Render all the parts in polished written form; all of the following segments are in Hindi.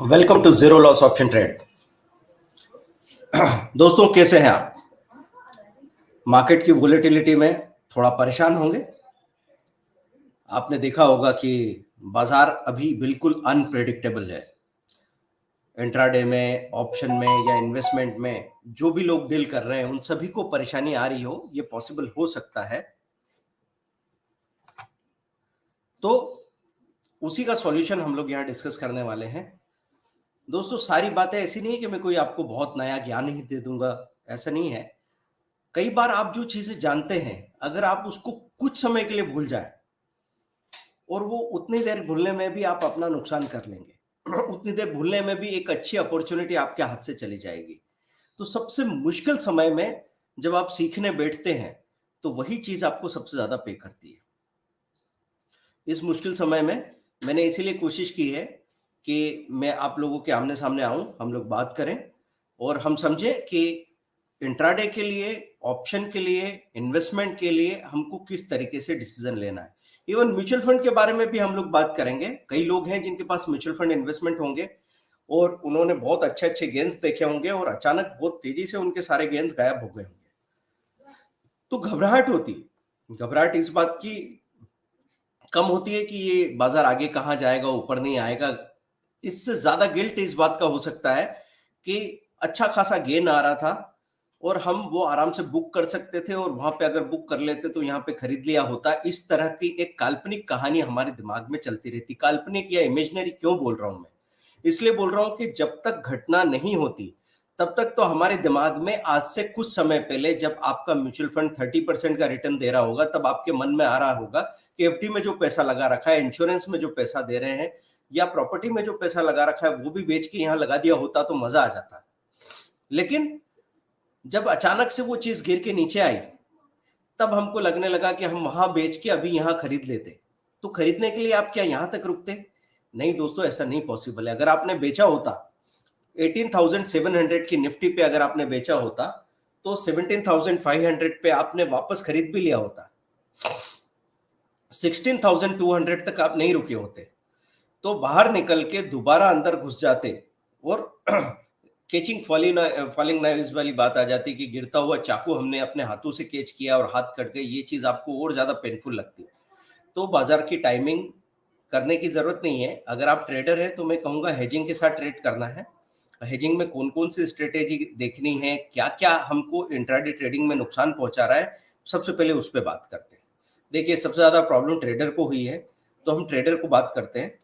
Welcome to zero loss option trade. दोस्तों, कैसे हैं आप? मार्केट की वोलेटिलिटी में थोड़ा परेशान होंगे। आपने देखा होगा कि बाजार अभी बिल्कुल अनप्रेडिक्टेबल है। इंट्राडे में, ऑप्शन में या इन्वेस्टमेंट में जो भी लोग डील कर रहे हैं उन सभी को परेशानी आ रही हो, ये पॉसिबल हो सकता है। तो उसी का सॉल्यूशन हम लोग यहाँ डिस्कस करने वाले हैं। दोस्तों, सारी बातें ऐसी नहीं है कि मैं कोई आपको बहुत नया ज्ञान ही दे दूंगा, ऐसा नहीं है। कई बार आप जो चीजें जानते हैं, अगर आप उसको कुछ समय के लिए भूल जाए और वो उतनी देर भूलने में भी आप अपना नुकसान कर लेंगे, उतनी देर भूलने में भी एक अच्छी अपॉर्चुनिटी आपके हाथ से चली जाएगी। तो सबसे मुश्किल समय में जब आप सीखने बैठते हैं तो वही चीज आपको सबसे ज्यादा पे करती है। इस मुश्किल समय में मैंने इसीलिए कोशिश की है कि मैं आप लोगों के आमने सामने आऊं, हम लोग बात करें और हम समझें कि इंट्राडे के लिए, ऑप्शन के लिए, इन्वेस्टमेंट के लिए हमको किस तरीके से डिसीजन लेना है। इवन म्यूचुअल फंड के बारे में भी हम लोग बात करेंगे। कई लोग हैं जिनके पास म्यूचुअल फंड इन्वेस्टमेंट होंगे और उन्होंने बहुत अच्छे अच्छे गेन्स देखे होंगे और अचानक बहुत तेजी से उनके सारे गेन्स गायब हो गए होंगे। तो घबराहट होती है। घबराहट इस बात की कम होती है कि ये बाजार आगे कहाँ जाएगा, ऊपर नहीं आएगा। इससे ज्यादा गिल्ट इस बात का हो सकता है कि अच्छा खासा गेन आ रहा था और हम वो आराम से बुक कर सकते थे और वहां पे अगर बुक कर लेते तो यहाँ पे खरीद लिया होता। इस तरह की एक काल्पनिक कहानी हमारे दिमाग में चलती रहती। काल्पनिक या इमेजिनरी क्यों बोल रहा हूं मैं? इसलिए बोल रहा हूं कि जब तक घटना नहीं होती तब तक तो हमारे दिमाग में आज से कुछ समय पहले जब आपका म्यूचुअल फंड 30% का रिटर्न दे रहा होगा तब आपके मन में आ रहा होगा कि एफडी में जो पैसा लगा रखा है, इंश्योरेंस में जो पैसा दे रहे हैं या प्रॉपर्टी में जो पैसा लगा रखा है वो भी बेच के यहाँ लगा दिया होता तो मजा आ जाता। लेकिन जब अचानक से वो चीज गिर के नीचे आई तब हमको लगने लगा कि हम वहां बेच के अभी यहां खरीद लेते। तो खरीदने के लिए आप क्या यहां तक रुकते? नहीं दोस्तों, ऐसा नहीं पॉसिबल है। अगर आपने बेचा होता 18,700 की निफ्टी पे, अगर आपने बेचा होता तो 17,500 पे आपने वापस खरीद भी लिया होता। 16,200 तक आप नहीं रुके होते तो बाहर निकल के दोबारा अंदर घुस जाते और कैचिंग फॉलिंग नाइव्स वाली बात आ जाती कि गिरता हुआ चाकू हमने अपने हाथों से कैच किया और हाथ कट गए। ये चीज आपको और ज्यादा पेनफुल लगती। तो बाजार की टाइमिंग करने की जरूरत नहीं है। अगर आप ट्रेडर है तो मैं कहूंगा हेजिंग के साथ ट्रेड करना है। हेजिंग में कौन कौन सी स्ट्रेटेजी देखनी है, क्या क्या हमको इंट्राडे ट्रेडिंग में नुकसान पहुंचा रहा है, सबसे पहले उस पर बात करते हैं। देखिए, सबसे ज्यादा प्रॉब्लम ट्रेडर को हुई है तो हम ट्रेडर को बात करते हैं।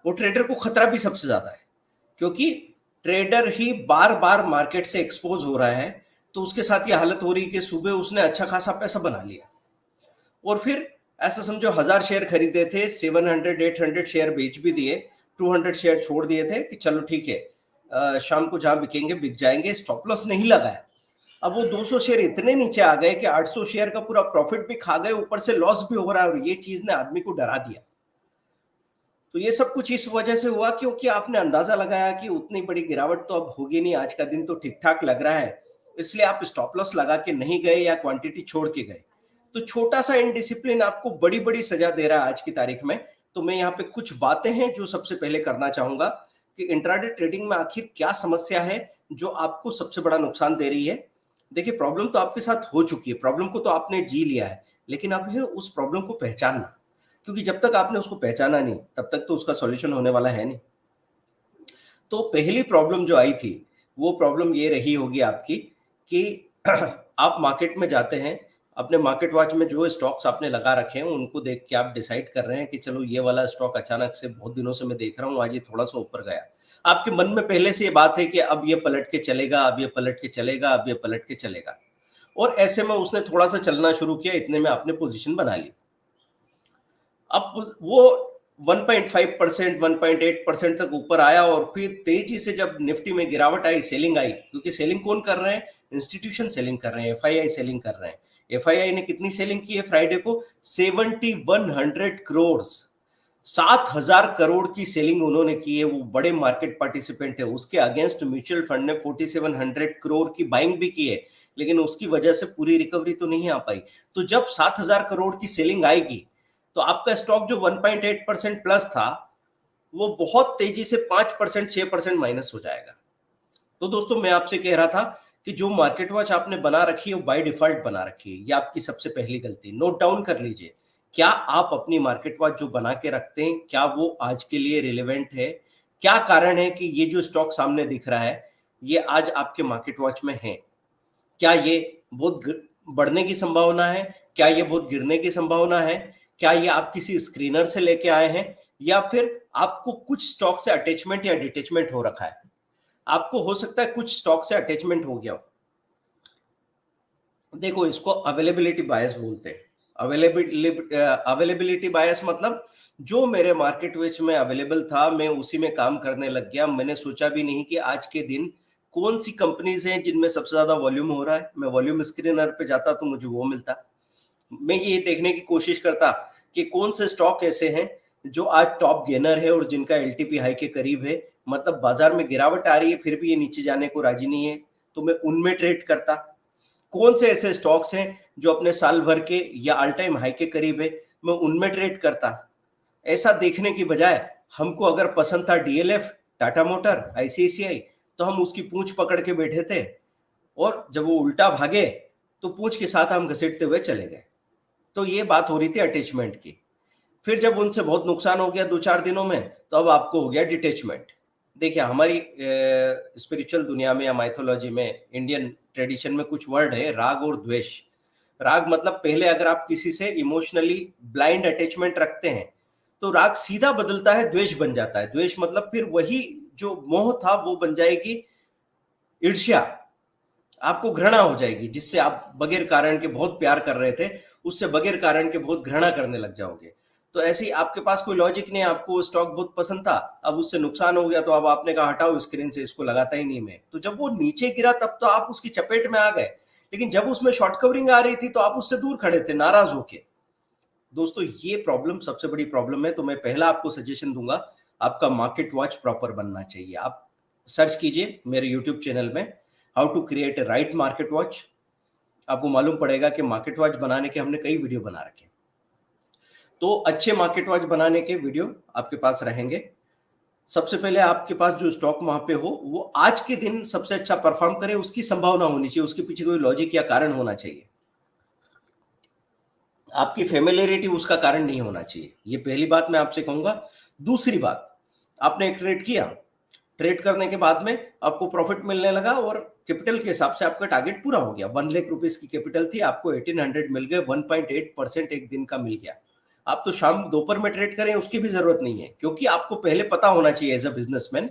वो ट्रेडर को खतरा भी सबसे ज्यादा है क्योंकि ट्रेडर ही बार बार मार्केट से एक्सपोज हो रहा है। तो उसके साथ ये हालत हो रही है कि सुबह उसने अच्छा खासा पैसा बना लिया और फिर ऐसा समझो 1000 शेयर खरीदे थे, 700-800 शेयर बेच भी दिए, 200 शेयर छोड़ दिए थे कि चलो ठीक है, शाम को जहां बिकेंगे बिक जाएंगे, स्टॉप लॉस नहीं लगाया। अब वो 200 शेयर इतने नीचे आ गए कि 800 शेयर का पूरा प्रॉफिट भी खा गए, ऊपर से लॉस भी हो रहा है और ये चीज ने आदमी को डरा दिया। तो ये सब कुछ इस वजह से हुआ क्योंकि आपने अंदाजा लगाया कि उतनी बड़ी गिरावट तो अब होगी नहीं, आज का दिन तो ठीक ठाक लग रहा है, इसलिए आप स्टॉप लॉस लगा के नहीं गए या क्वांटिटी छोड़ के गए। तो छोटा सा इनडिसिप्लिन आपको बड़ी बड़ी सजा दे रहा है आज की तारीख में। तो मैं यहाँ पे कुछ बातें हैं जो सबसे पहले करना चाहूंगा कि इंट्राडे ट्रेडिंग में आखिर क्या समस्या है जो आपको सबसे बड़ा नुकसान दे रही है। देखिए, प्रॉब्लम तो आपके साथ हो चुकी है, प्रॉब्लम को तो आपने जी लिया है, लेकिन अब है उस प्रॉब्लम को पहचानना। क्योंकि जब तक आपने उसको पहचाना नहीं तब तक तो उसका सॉल्यूशन होने वाला है नहीं। तो पहली प्रॉब्लम जो आई थी वो प्रॉब्लम ये रही होगी आपकी कि आप मार्केट में जाते हैं, अपने मार्केट वॉच में जो स्टॉक्स आपने लगा रखे हैं उनको देख के आप डिसाइड कर रहे हैं कि चलो ये वाला स्टॉक अचानक से बहुत दिनों से मैं देख रहा हूँ, आज ये थोड़ा सा ऊपर गया। आपके मन में पहले से ये बात है कि अब ये पलट के चलेगा, अब ये पलट के चलेगा, अब ये पलट के चलेगा। और ऐसे में उसने थोड़ा सा चलना शुरू किया, इतने में आपने पोजीशन बना ली। अब वो 1.5%, 1.8% तक ऊपर आया और फिर तेजी से जब निफ्टी में गिरावट आई, सेलिंग आई। क्योंकि सेलिंग कौन कर रहे हैं? इंस्टीट्यूशन सेलिंग कर रहे हैं, एफआईआई सेलिंग कर रहे हैं। एफआईआई ने कितनी सेलिंग की है फ्राइडे को? 7100 करोड़, 7000 करोड़ की सेलिंग उन्होंने की है। वो बड़े मार्केट पार्टिसिपेंट है। उसके अगेंस्ट म्यूचुअल फंड ने 4700 करोड़ की बाइंग भी की है, लेकिन उसकी वजह से पूरी रिकवरी तो नहीं आ पाई। तो जब 7000 करोड़ की सेलिंग आएगी तो आपका स्टॉक जो 1.8% प्लस था वो बहुत तेजी से 5% 6% माइनस हो जाएगा। तो दोस्तों मैं आपसे कह रहा था कि जो मार्केट वॉच आपने बना रखी है वो बाय डिफॉल्ट बना रखी है, ये आपकी सबसे पहली गलती। नोट डाउन कर लीजिए, क्या आप अपनी मार्केट वॉच जो बना के रखते हैं क्या वो आज के लिए रिलेवेंट है? क्या कारण है कि ये जो स्टॉक सामने दिख रहा है ये आज आपके मार्केट वॉच में है? क्या ये बहुत बढ़ने की संभावना है? क्या ये बहुत गिरने की संभावना है? क्या ये आप किसी स्क्रीनर से लेके आए हैं या फिर आपको कुछ स्टॉक से अटैचमेंट या डिटैचमेंट हो रखा है? आपको हो सकता है कुछ स्टॉक से अटैचमेंट हो गया हो। देखो इसको अवेलेबिलिटी बायस बोलते हैं। अवेलेबिलिटी बायस मतलब जो मेरे मार्केट विच में अवेलेबल था मैं उसी में काम करने लग गया। मैंने सोचा भी नहीं कि आज के दिन कौन सी कंपनीज हैं जिनमें सबसे ज्यादा वॉल्यूम हो रहा है। मैं वॉल्यूम स्क्रीनर पे जाता तो मुझे वो मिलता। मैं ये देखने की कोशिश करता कि कौन से स्टॉक ऐसे हैं जो आज टॉप गेनर है और जिनका एलटीपी हाई के करीब है, मतलब बाजार में गिरावट आ रही है फिर भी ये नीचे जाने को राजी नहीं है, तो मैं उनमें ट्रेड करता। कौन से ऐसे स्टॉक्स हैं जो अपने साल भर के या ऑल टाइम हाई के करीब है, मैं उनमें ट्रेड करता। ऐसा देखने की बजाय हमको अगर पसंद था डीएलएफ, टाटा मोटर, आईसीआईसीआई, तो हम उसकी पूंछ पकड़ के बैठे थे और जब वो उल्टा भागे तो पूंछ के साथ हम घसीटते हुए चले गए। तो ये बात हो रही थी अटैचमेंट की। फिर जब उनसे बहुत नुकसान हो गया 2-4 दिनों में तो अब आपको हो गया डिटैचमेंट। देखिए हमारी स्पिरिचुअल दुनिया में या माइथोलॉजी में, इंडियन ट्रेडिशन में कुछ वर्ड है राग और द्वेष। राग मतलब पहले अगर आप किसी से इमोशनली ब्लाइंड अटैचमेंट रखते हैं तो राग सीधा बदलता है, द्वेष बन जाता है। द्वेष मतलब फिर वही जो मोह था वो बन जाएगी ईर्ष्या, आपको घृणा हो जाएगी। जिससे आप बगैर कारण के बहुत प्यार कर रहे थे उससे बगैर कारण के बहुत घृणा करने लग जाओगे। तो ऐसे ही आपके पास कोई लॉजिक नहीं है, आपको स्टॉक बहुत पसंद था, अब उससे नुकसान हो गया तो अब आपने कहा हटाओ स्क्रीन से, इसको लगाता ही नहीं मैं। तो जब वो नीचे गिरा तब तो आप उसकी चपेट में आ गए, लेकिन जब उसमें शॉर्ट कवरिंग आ रही थी तो आप उससे दूर खड़े थे नाराज होके। दोस्तों ये प्रॉब्लम सबसे बड़ी प्रॉब्लम है। तो मैं पहला आपको सजेशन दूंगा, आपका मार्केट वॉच प्रॉपर बनना चाहिए। आप सर्च कीजिए मेरे यूट्यूब चैनल में how to create a right market watch. आपको मालूम पड़ेगा कि मार्केट वॉच बनाने के हमने कई वीडियो बना रखे। तो अच्छे मार्केट वॉच बनाने के वीडियो आपके पास रहेंगे। सबसे पहले आपके पास जो स्टॉक वहां पे हो वो आज के दिन सबसे अच्छा परफॉर्म करे, उसकी संभावना होनी चाहिए, उसके पीछे कोई लॉजिक या कारण होना चाहिए। आपकी फेमिलियरिटी उसका कारण नहीं होना चाहिए। ये पहली बात मैं आपसे कहूंगा। दूसरी बात, आपने एक ट्रेड किया, ट्रेड करने के बाद में आपको प्रॉफिट मिलने लगा और कैपिटल के हिसाब से आपका टारगेट पूरा हो गया। 1 लाख रुपीज की कैपिटल थी, आपको 1800 मिल गए, 1.8% एक दिन का मिल गया। आप तो शाम दोपहर में ट्रेड करें उसकी भी जरूरत नहीं है, क्योंकि आपको पहले पता होना चाहिए एज अ बिजनेसमैन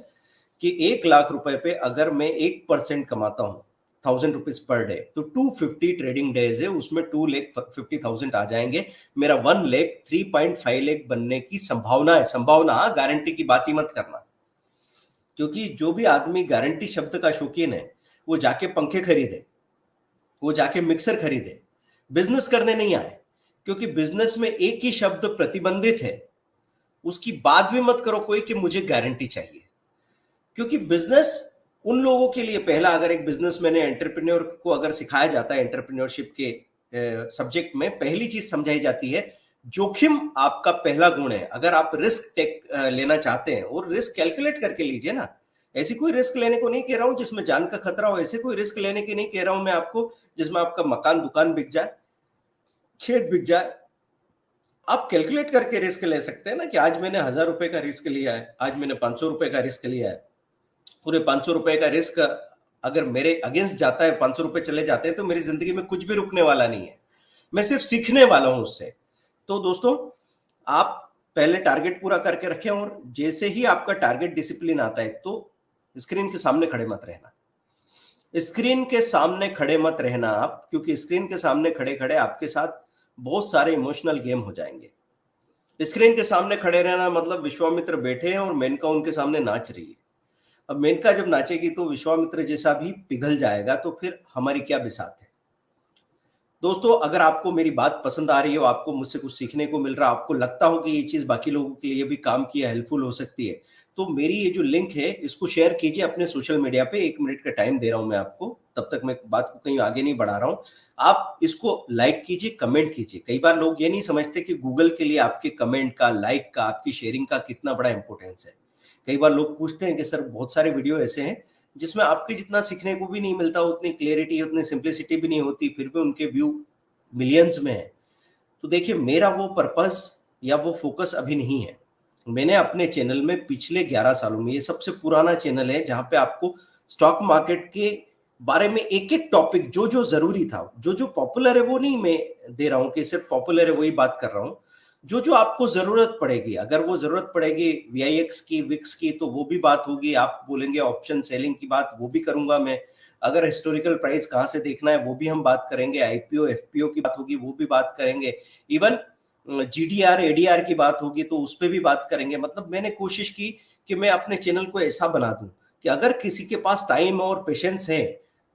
कि 1 लाख रुपए पे अगर मैं 1% कमाता हूं, 1000 रुपीज पर डे, तो 250 ट्रेडिंग डेज है, उसमें 2,50,000 आ जाएंगे। मेरा 1 लाख 3.5 लाख बनने की संभावना है। संभावना, गारंटी की बात ही मत करना, क्योंकि जो भी आदमी गारंटी शब्द का शौकीन है वो जाके पंखे खरीदे, वो जाके मिक्सर खरीदे, बिजनेस करने नहीं आए। क्योंकि बिजनेस में एक ही शब्द प्रतिबंधित है, उसकी बात भी मत करो कोई कि मुझे गारंटी चाहिए। क्योंकि बिजनेस उन लोगों के लिए, पहला अगर एक बिजनेसमैन है, एंटरप्रेन्योर को अगर सिखाया जाता है एंटरप्रेन्योरशिप के सब्जेक्ट में, पहली चीज समझाई जाती है जोखिम आपका पहला गुण है। अगर आप रिस्क टेक लेना चाहते हैं और रिस्क कैलकुलेट करके लीजिए ना, ऐसी कोई रिस्क लेने को नहीं कह रहा हूं जिसमें जान का खतरा हो, ऐसे कोई रिस्क लेने की नहीं कह रहा हूं मैं आपको जिसमें आपका मकान दुकान बिक जाए, खेत बिक जाए। आप कैलकुलेट करके रिस्क ले सकते हैं ना कि आज मैंने 1000 रुपए का रिस्क लिया है, आज मैंने 500 रुपए का रिस्क लिया है। पूरे 500 रुपए का रिस्क अगर मेरे अगेंस्ट जाता है, 500 रुपए चले जाते हैं, तो मेरी जिंदगी में कुछ भी रुकने वाला नहीं है, मैं सिर्फ सीखने वाला हूं उससे। तो दोस्तों आप पहले टारगेट पूरा करके रखें और जैसे ही आपका टारगेट डिसिप्लिन आता है तो स्क्रीन के सामने खड़े मत रहना। स्क्रीन के सामने खड़े मत रहना आप, क्योंकि स्क्रीन के सामने खड़े खड़े आपके साथ बहुत सारे इमोशनल गेम हो जाएंगे। स्क्रीन के सामने खड़े रहना मतलब विश्वामित्र बैठे हैं और मेनका उनके सामने नाच रही है। अब मेनका जब नाचेगी तो विश्वामित्र जैसा भी पिघल जाएगा, तो फिर हमारी क्या बिसात है। दोस्तों अगर आपको मेरी बात पसंद आ रही हो, आपको मुझसे कुछ सीखने को मिल रहा, आपको लगता हो कि ये चीज बाकी लोगों के लिए भी काम की हेल्पफुल हो सकती है, तो मेरी ये जो लिंक है इसको शेयर कीजिए अपने सोशल मीडिया पे। 1 मिनट का टाइम दे रहा हूं मैं आपको, तब तक मैं बात को कहीं आगे नहीं बढ़ा रहा हूं। आप इसको लाइक कीजिए, कमेंट कीजिए। कई बार लोग ये नहीं समझते कि गूगल के लिए आपके कमेंट का, लाइक का, आपकी शेयरिंग का कितना बड़ा इंपॉर्टेंस है। कई बार लोग पूछते हैं कि सर बहुत सारे वीडियो ऐसे हैं जिसमें आपके जितना सीखने को भी नहीं मिलता, उतनी क्लियरिटी, उतनी सिंप्लिसिटी भी नहीं होती, फिर भी उनके व्यू मिलियंस में है। तो देखिए, मेरा वो पर्पस या वो फोकस अभी नहीं है। मैंने अपने चैनल में पिछले 11 सालों में, ये सबसे पुराना चैनल है जहां पे आपको स्टॉक मार्केट के बारे में एक एक टॉपिक जो जो जरूरी था, जो जो पॉपुलर है वो नहीं मैं दे रहा हूं कि सिर्फ पॉपुलर है वही बात कर रहा हूं। जो जो आपको जरूरत पड़ेगी, अगर वो जरूरत पड़ेगी वीआईएक्स की, विक्स की, तो वो भी बात होगी। आप बोलेंगे ऑप्शन सेलिंग की बात, वो भी करूंगा मैं। अगर हिस्टोरिकल प्राइस कहाँ से देखना है वो भी हम बात करेंगे। आईपीओ एफपीओ की बात होगी, वो भी बात करेंगे। इवन जीडीआर एडीआर की बात होगी तो उस पर भी बात करेंगे। मतलब मैंने कोशिश की कि मैं अपने चैनल को ऐसा बना दूं कि अगर किसी के पास टाइम और पेशेंस है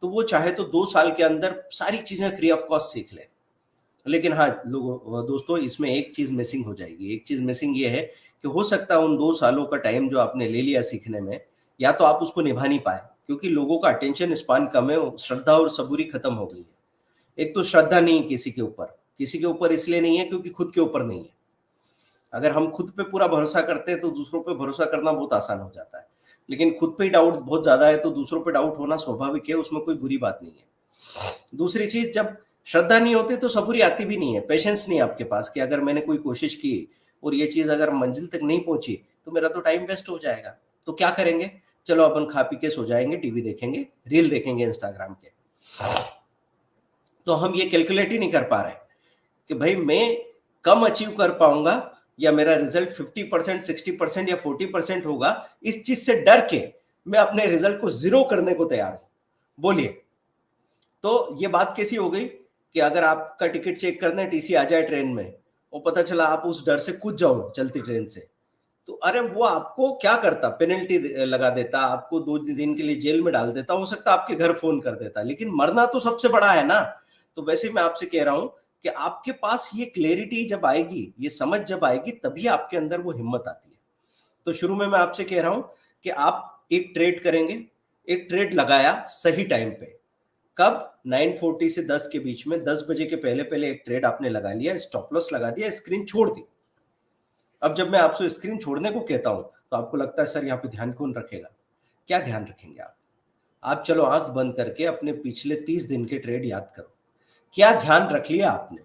तो वो चाहे तो 2 साल के अंदर सारी चीजें फ्री ऑफ कॉस्ट सीख ले। लेकिन हाँ लोगों, दोस्तों, इसमें एक चीज मिसिंग हो जाएगी। एक चीज मिसिंग ये है कि हो सकता है उन 2 सालों का टाइम जो आपने ले लिया सीखने में, या तो आप उसको निभा नहीं पाए, क्योंकि लोगों का अटेंशन स्पान कम है, श्रद्धा और सबूरी खत्म हो गई है। एक तो श्रद्धा नहीं है किसी के ऊपर इसलिए नहीं है क्योंकि खुद के ऊपर नहीं है। अगर हम खुद पे पूरा भरोसा करते हैं तो दूसरों पे भरोसा करना बहुत आसान हो जाता है। लेकिन खुद पे डाउट बहुत ज्यादा है तो दूसरों पे डाउट होना स्वाभाविक है, उसमें कोई बुरी बात नहीं है। दूसरी चीज, जब श्रद्धा नहीं होती तो सबूरी आती भी नहीं है, पेशेंस नहीं आपके पास कि अगर मैंने कोई कोशिश की और ये चीज अगर मंजिल तक नहीं पहुंची तो मेरा तो टाइम वेस्ट हो जाएगा। तो क्या करेंगे, चलो अपन खा पी के सो जाएंगे, टीवी देखेंगे, रील देखेंगे इंस्टाग्राम के। तो हम ये कैलकुलेट ही नहीं कर पा रहे कि भाई मैं कम अचीव कर पाऊंगा या मेरा रिजल्ट 50%, 60% या 40% होगा, इस चीज से डर के मैं अपने रिजल्ट को 0 करने को तैयार हूं। बोलिए, तो ये बात कैसी हो गई कि अगर आपका टिकट चेक करना है, टीसी आ जाए ट्रेन में और पता चला आप उस डर से कूद जाओ चलती ट्रेन से, तो अरे वो आपको क्या करता, पेनल्टी लगा देता, आपको 2 दिन के लिए जेल में डाल देता, हो सकता आपके घर फोन कर देता, लेकिन मरना तो सबसे बड़ा है ना। तो वैसे मैं आपसे कह रहा हूं कि आपके पास ये क्लैरिटी जब आएगी, ये समझ जब आएगी, तभी आपके अंदर वो हिम्मत आती है। तो शुरू में मैं आपसे कह रहा हूं कि आप एक ट्रेड करेंगे, एक ट्रेड लगाया सही टाइम पे, कब, 9:40 से 10 के बीच में, 10 बजे के पहले पहले एक ट्रेड आपने लगा लिया, स्टॉप लॉस लगा दिया, स्क्रीन छोड़ दी। अब जब मैं आपसे स्क्रीन छोड़ने को कहता हूं तो आपको लगता है सर यहाँ पे ध्यान कौन रखेगा। क्या ध्यान रखेंगे आप चलो आंख बंद करके अपने पिछले 30 दिन के ट्रेड याद करो, क्या ध्यान रख लिया आपने।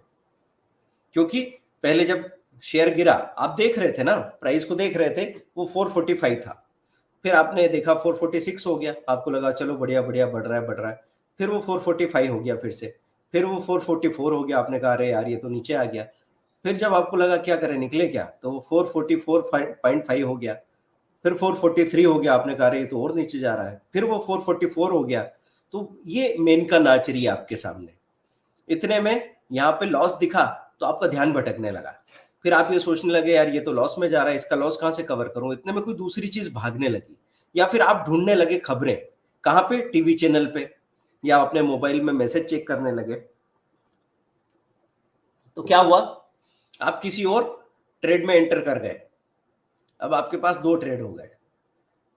क्योंकि पहले जब शेयर गिरा आप देख रहे थे ना, प्राइस को देख रहे थे, वो 445 था, फिर आपने देखा 446 हो गया, आपको लगा चलो बढ़िया बढ़िया बढ़ रहा है, फिर वो 445 हो गया, फिर वो 444 हो गया, आपने कहा अरे यार ये तो नीचे आ गया। फिर जब आपको लगा क्या करें निकले क्या, तो वो 444.5 हो गया, फिर 443 हो गया, आपने कहा अरे ये तो और नीचे जा रहा है, फिर वो 444 हो गया। तो ये मेन का नाच रही है आपके सामने। इतने में यहाँ पे लॉस दिखा तो आपका ध्यान भटकने लगा, फिर आप ये सोचने लगे यार ये तो लॉस में जा रहा है, इसका लॉस कहां से कवर करूं। इतने में कोई दूसरी चीज भागने लगी, या फिर आप ढूंढने लगे खबरें, कहां पे, टीवी चैनल पे, या अपने मोबाइल में मैसेज चेक करने लगे। तो क्या हुआ, आप किसी और ट्रेड में एंटर कर गए। अब आपके पास 2 ट्रेड हो गए।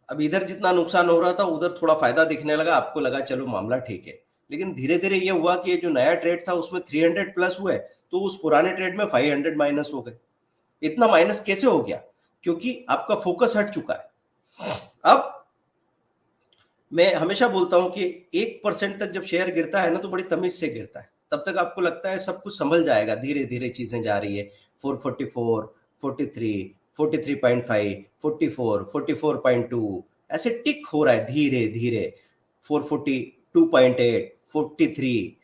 अब इधर जितना नुकसान हो रहा था उधर थोड़ा फायदा दिखने लगा, आपको लगा चलो मामला ठीक है। लेकिन धीरे धीरे ये हुआ कि ये जो नया ट्रेड था उसमें 300 प्लस हुए, तो उस पुराने ट्रेड में 500 माइनस हो गए। इतना माइनस कैसे हो गया, क्योंकि आपका फोकस हट चुका है। अब मैं हमेशा बोलता हूं कि 1% तक जब शेयर गिरता है ना तो बड़ी तमीज से गिरता है, तब तक आपको लगता है सब कुछ संभल जाएगा, धीरे धीरे चीजें जा रही है। 444, 43, 43.5, 44, 44.2 ऐसे टिक हो रहा है धीरे धीरे। 442.8, 43,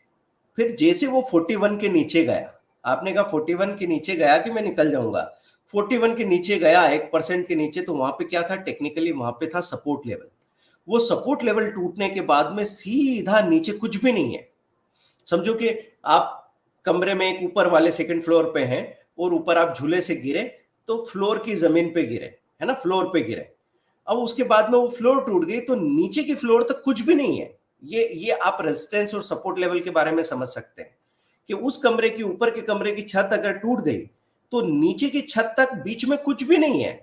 फिर जैसे वो 41 के नीचे गया, आपने कहा 41 के नीचे गया कि मैं निकल जाऊंगा, 41 के नीचे गया, 1% के नीचे, तो वहां पे क्या था, टेक्निकली वहां पे था सपोर्ट लेवल। वो सपोर्ट लेवल टूटने के बाद में सीधा नीचे कुछ भी नहीं है। समझो कि आप कमरे में एक ऊपर वाले सेकंड फ्लोर पे हैं और ऊपर आप झूले से गिरे तो फ्लोर की जमीन पे गिरे, है ना, फ्लोर पे गिरे। अब उसके बाद में वो फ्लोर टूट गई तो नीचे की फ्लोर तक कुछ भी नहीं है। ये आप रेजिस्टेंस और सपोर्ट लेवल के बारे में समझ सकते हैं कि उस कमरे की, ऊपर के कमरे की छत अगर टूट गई तो नीचे की छत तक बीच में कुछ भी नहीं है।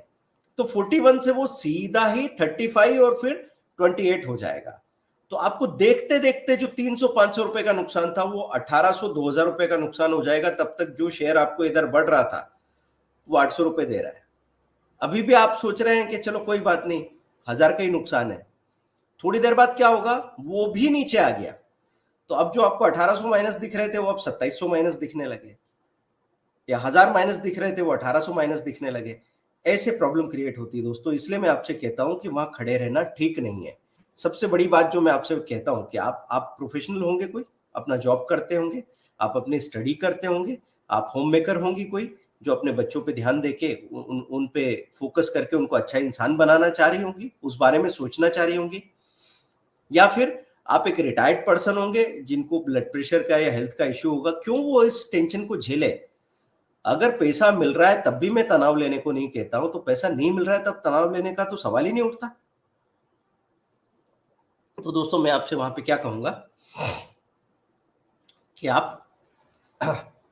तो 41 से वो सीधा ही 35 और फिर 28 हो जाएगा। तो आपको देखते देखते जो 300-500 रुपए का नुकसान था वो 1800-2000 रुपए का नुकसान हो जाएगा। तब तक जो शेयर आपको इधर बढ़ रहा था वो 800 रुपए दे रहा है। अभी भी आप सोच रहे हैं कि चलो कोई बात नहीं, 1000 का ही नुकसान है। थोड़ी देर बाद क्या होगा, वो भी नीचे आ गया। तो अब जो आपको 1800 माइनस दिख रहे थे वो अब 2700 माइनस दिखने लगे, या 1000 माइनस दिख रहे थे वो 1800 माइनस दिखने लगे। ऐसे प्रॉब्लम क्रिएट होती है दोस्तों। इसलिए मैं आपसे कहता हूं कि वहां खड़े रहना ठीक नहीं है। सबसे बड़ी बात जो मैं आपसे कहता हूं कि आप प्रोफेशनल होंगे, कोई अपना जॉब करते होंगे, आप अपनी स्टडी करते होंगे, आप होम मेकर होंगी कोई जो अपने बच्चों पे ध्यान देके उन पे फोकस करके उनको अच्छा इंसान बनाना चाह रही होंगी, उस बारे में सोचना चाह रही होंगी। या फिर आप एक रिटायर्ड पर्सन होंगे जिनको ब्लड प्रेशर का या हेल्थ का इश्यू होगा। क्यों वो इस टेंशन को झेले? अगर पैसा मिल रहा है तब भी मैं तनाव लेने को नहीं कहता हूं, तो पैसा नहीं मिल रहा है तब तनाव लेने का तो सवाल ही नहीं उठता। तो दोस्तों मैं आपसे वहां पे क्या कहूंगा कि आप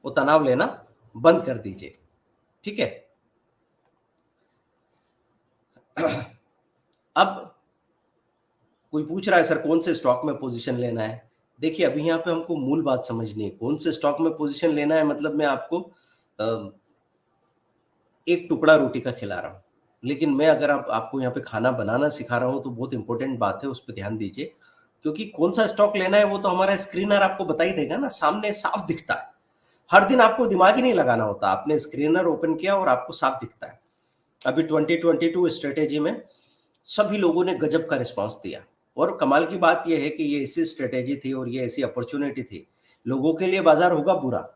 वो तनाव लेना बंद कर दीजिए, ठीक है। अब कोई पूछ रहा है सर कौन से स्टॉक में पोजीशन लेना है। देखिए अभी यहाँ पे हमको मूल बात समझनी है, कौन से स्टॉक में पोजीशन लेना है। मतलब मैं आपको एक टुकड़ा रोटी का खिला रहा हूँ, लेकिन मैं अगर आपको यहाँ पे खाना बनाना सिखा रहा हूँ तो बहुत इंपॉर्टेंट बात है, उस पर ध्यान दीजिए। क्योंकि कौन सा स्टॉक लेना है वो तो हमारा स्क्रीनर आपको बता ही देगा ना, सामने साफ दिखता है। हर दिन आपको दिमाग ही नहीं लगाना होता, आपने स्क्रीनर ओपन किया और आपको साफ दिखता है। अभी 2022 स्ट्रेटेजी में सभी लोगों ने गजब का रिस्पांस दिया, और कमाल की बात यह है कि ये ऐसी स्ट्रेटेजी थी और ये ऐसी अपॉर्चुनिटी थी। लोगों के लिए बाजार होगा बुरा,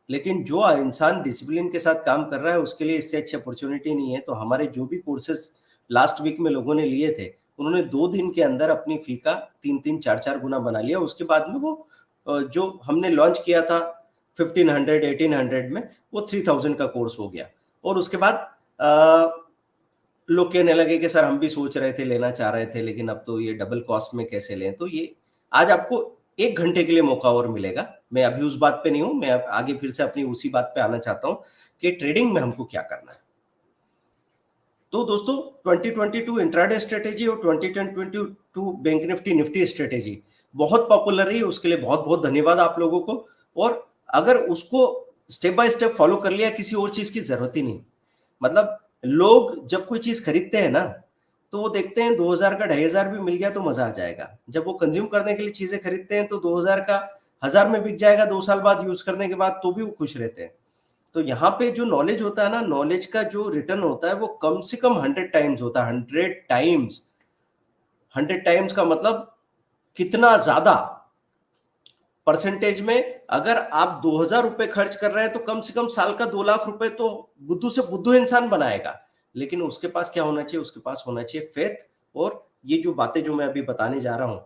लेकिन जो इंसान डिसिप्लिन के साथ काम कर रहा है उसके लिए इससे अच्छी अपॉर्चुनिटी नहीं है। तो हमारे जो भी कोर्सेज लास्ट वीक में लोगों ने लिए थे, उन्होंने 2 दिन के अंदर अपनी फी का 3-3, 4-4 गुना बना लिया। उसके बाद में वो जो हमने लॉन्च किया था 1500, 1800 में, वो 3000 का कोर्स हो गया। और उसके बाद लोग कहने लगे कि सर हम भी सोच रहे थे, लेना चाह रहे थे, लेकिन अब तो ये डबल कॉस्ट में कैसे लें। तो ये आज आपको 1 घंटे के लिए मौका और मिलेगा। मैं अभी उस बात पे नहीं हूं, मैं आगे फिर से अपनी उसी बात पे आना चाहता हूं कि ट्रेडिंग में हमको क्या करना है। तो दोस्तों 2022 इंट्राडे स्ट्रेटेजी और 2022 बैंक निफ्टी स्ट्रेटेजी बहुत पॉपुलर रही, उसके लिए बहुत बहुत धन्यवाद आप लोगों को। और अगर उसको स्टेप बाय स्टेप फॉलो कर लिया, किसी और चीज की जरूरत ही नहीं। मतलब लोग जब कोई चीज खरीदते हैं ना, तो वो देखते हैं 2000 का 2500 भी मिल गया तो मजा आ जाएगा। जब वो कंज्यूम करने के लिए चीजें खरीदते हैं तो 2000 का 1000 में बिक जाएगा 2 साल बाद यूज करने के बाद, तो भी वो खुश रहते हैं। तो यहाँ पे जो नॉलेज होता है ना, नॉलेज का जो रिटर्न होता है वो कम से कम 100 टाइम्स होता है। 100 टाइम्स, 100 टाइम्स का मतलब कितना ज्यादा परसेंटेज में। अगर आप 2000 रुपए खर्च कर रहे हैं तो कम से कम साल का 2 लाख रुपए तो बुद्धू से बुद्धू इंसान बनाएगा। लेकिन उसके पास क्या होना चाहिए? उसके पास होना चाहिए फेथ। और ये जो बातें जो मैं अभी बताने जा रहा हूं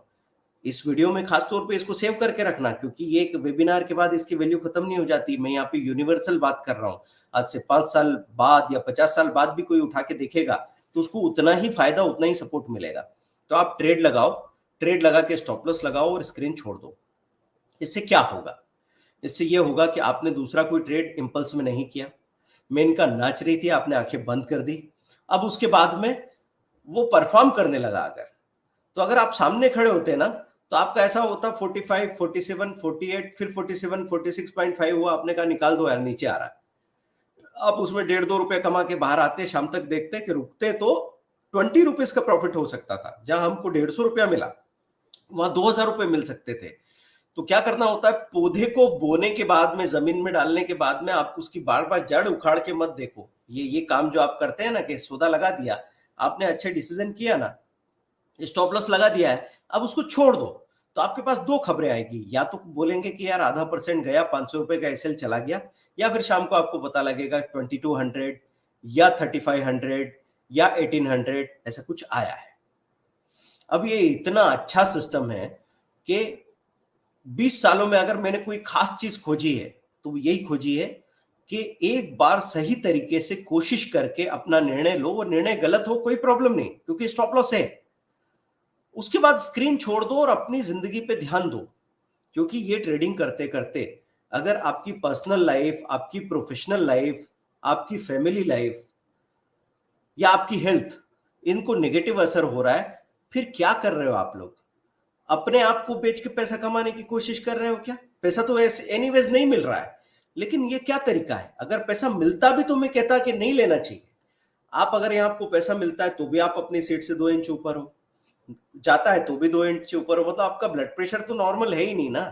इस वीडियो में, खास तौर पे इसको सेव करके रखना, क्योंकि ये एक वेबिनार के बाद इसकी वैल्यू खत्म नहीं हो जाती। मैं यहाँ पे यूनिवर्सल बात कर रहा हूँ। आज से 5 साल बाद या 50 साल बाद भी कोई उठा के देखेगा तो उसको उतना ही फायदा, उतना ही सपोर्ट मिलेगा। तो आप ट्रेड लगाओ, ट्रेड लगा के स्टॉप लॉस लगाओ और स्क्रीन छोड़ दो। इससे क्या होगा? इससे ये होगा कि आपने दूसरा कोई ट्रेड इंपल्स में नहीं किया, मेन का नाच रही थी, आपने आंखें बंद कर दी। अब उसके बाद में वो परफॉर्म करने लगा। अगर आप सामने खड़े होते ना तो आपका ऐसा होता 45, 47, 48, फिर 47, 46.5 हुआ, आपने कहा निकाल दो यार नीचे आ रहा है। आप उसमें 1.5-2 रुपए कमा के बाहर आते, शाम तक देखते कि रुकते तो 20 रुपीज का प्रॉफिट हो सकता था। जहां हमको 150 रुपया मिला वहां 2000 रुपए मिल सकते थे। तो क्या करना होता है, पौधे को बोने के बाद में, जमीन में डालने के बाद में आप उसकी बार बार जड़ उखाड़ के मत देखो। ये काम जो आप करते हैं ना कि सौदा लगा दिया, आपने अच्छे डिसीजन किया ना, स्टॉप लॉस लगा दिया है, अब उसको छोड़ दो। तो आपके पास 2 खबरें आएगी, या तो बोलेंगे कि यार आधा परसेंट गया, 500 रुपए का एसएल चला गया, या फिर शाम को आपको पता लगेगा 2200 या 3500 या 1800 ऐसा कुछ आया है। अब ये इतना अच्छा सिस्टम है कि 20 सालों में अगर मैंने कोई खास चीज खोजी है तो यही खोजी है कि एक बार सही तरीके से कोशिश करके अपना निर्णय लो। वो निर्णय गलत हो कोई प्रॉब्लम नहीं, क्योंकि स्टॉप लॉस है। उसके बाद स्क्रीन छोड़ दो और अपनी जिंदगी पे ध्यान दो। क्योंकि ये ट्रेडिंग करते करते अगर आपकी पर्सनल लाइफ, आपकी प्रोफेशनल लाइफ, आपकी फैमिली लाइफ या आपकी हेल्थ, इनको नेगेटिव असर हो रहा है, फिर क्या कर रहे हो आप लोग? अपने आप को बेच के पैसा कमाने की कोशिश कर रहे हो क्या? पैसा तो ऐसे एनीवेज नहीं मिल रहा है, लेकिन ये क्या तरीका है? अगर पैसा मिलता भी तो मैं कहता कि नहीं लेना चाहिए। आप अगर यहाँ आपको पैसा मिलता है तो भी आप अपनी सीट से 2 इंच ऊपर हो, जाता है तो भी 2 इंच ऊपर हो, मतलब आपका ब्लड प्रेशर तो नॉर्मल है ही नहीं ना।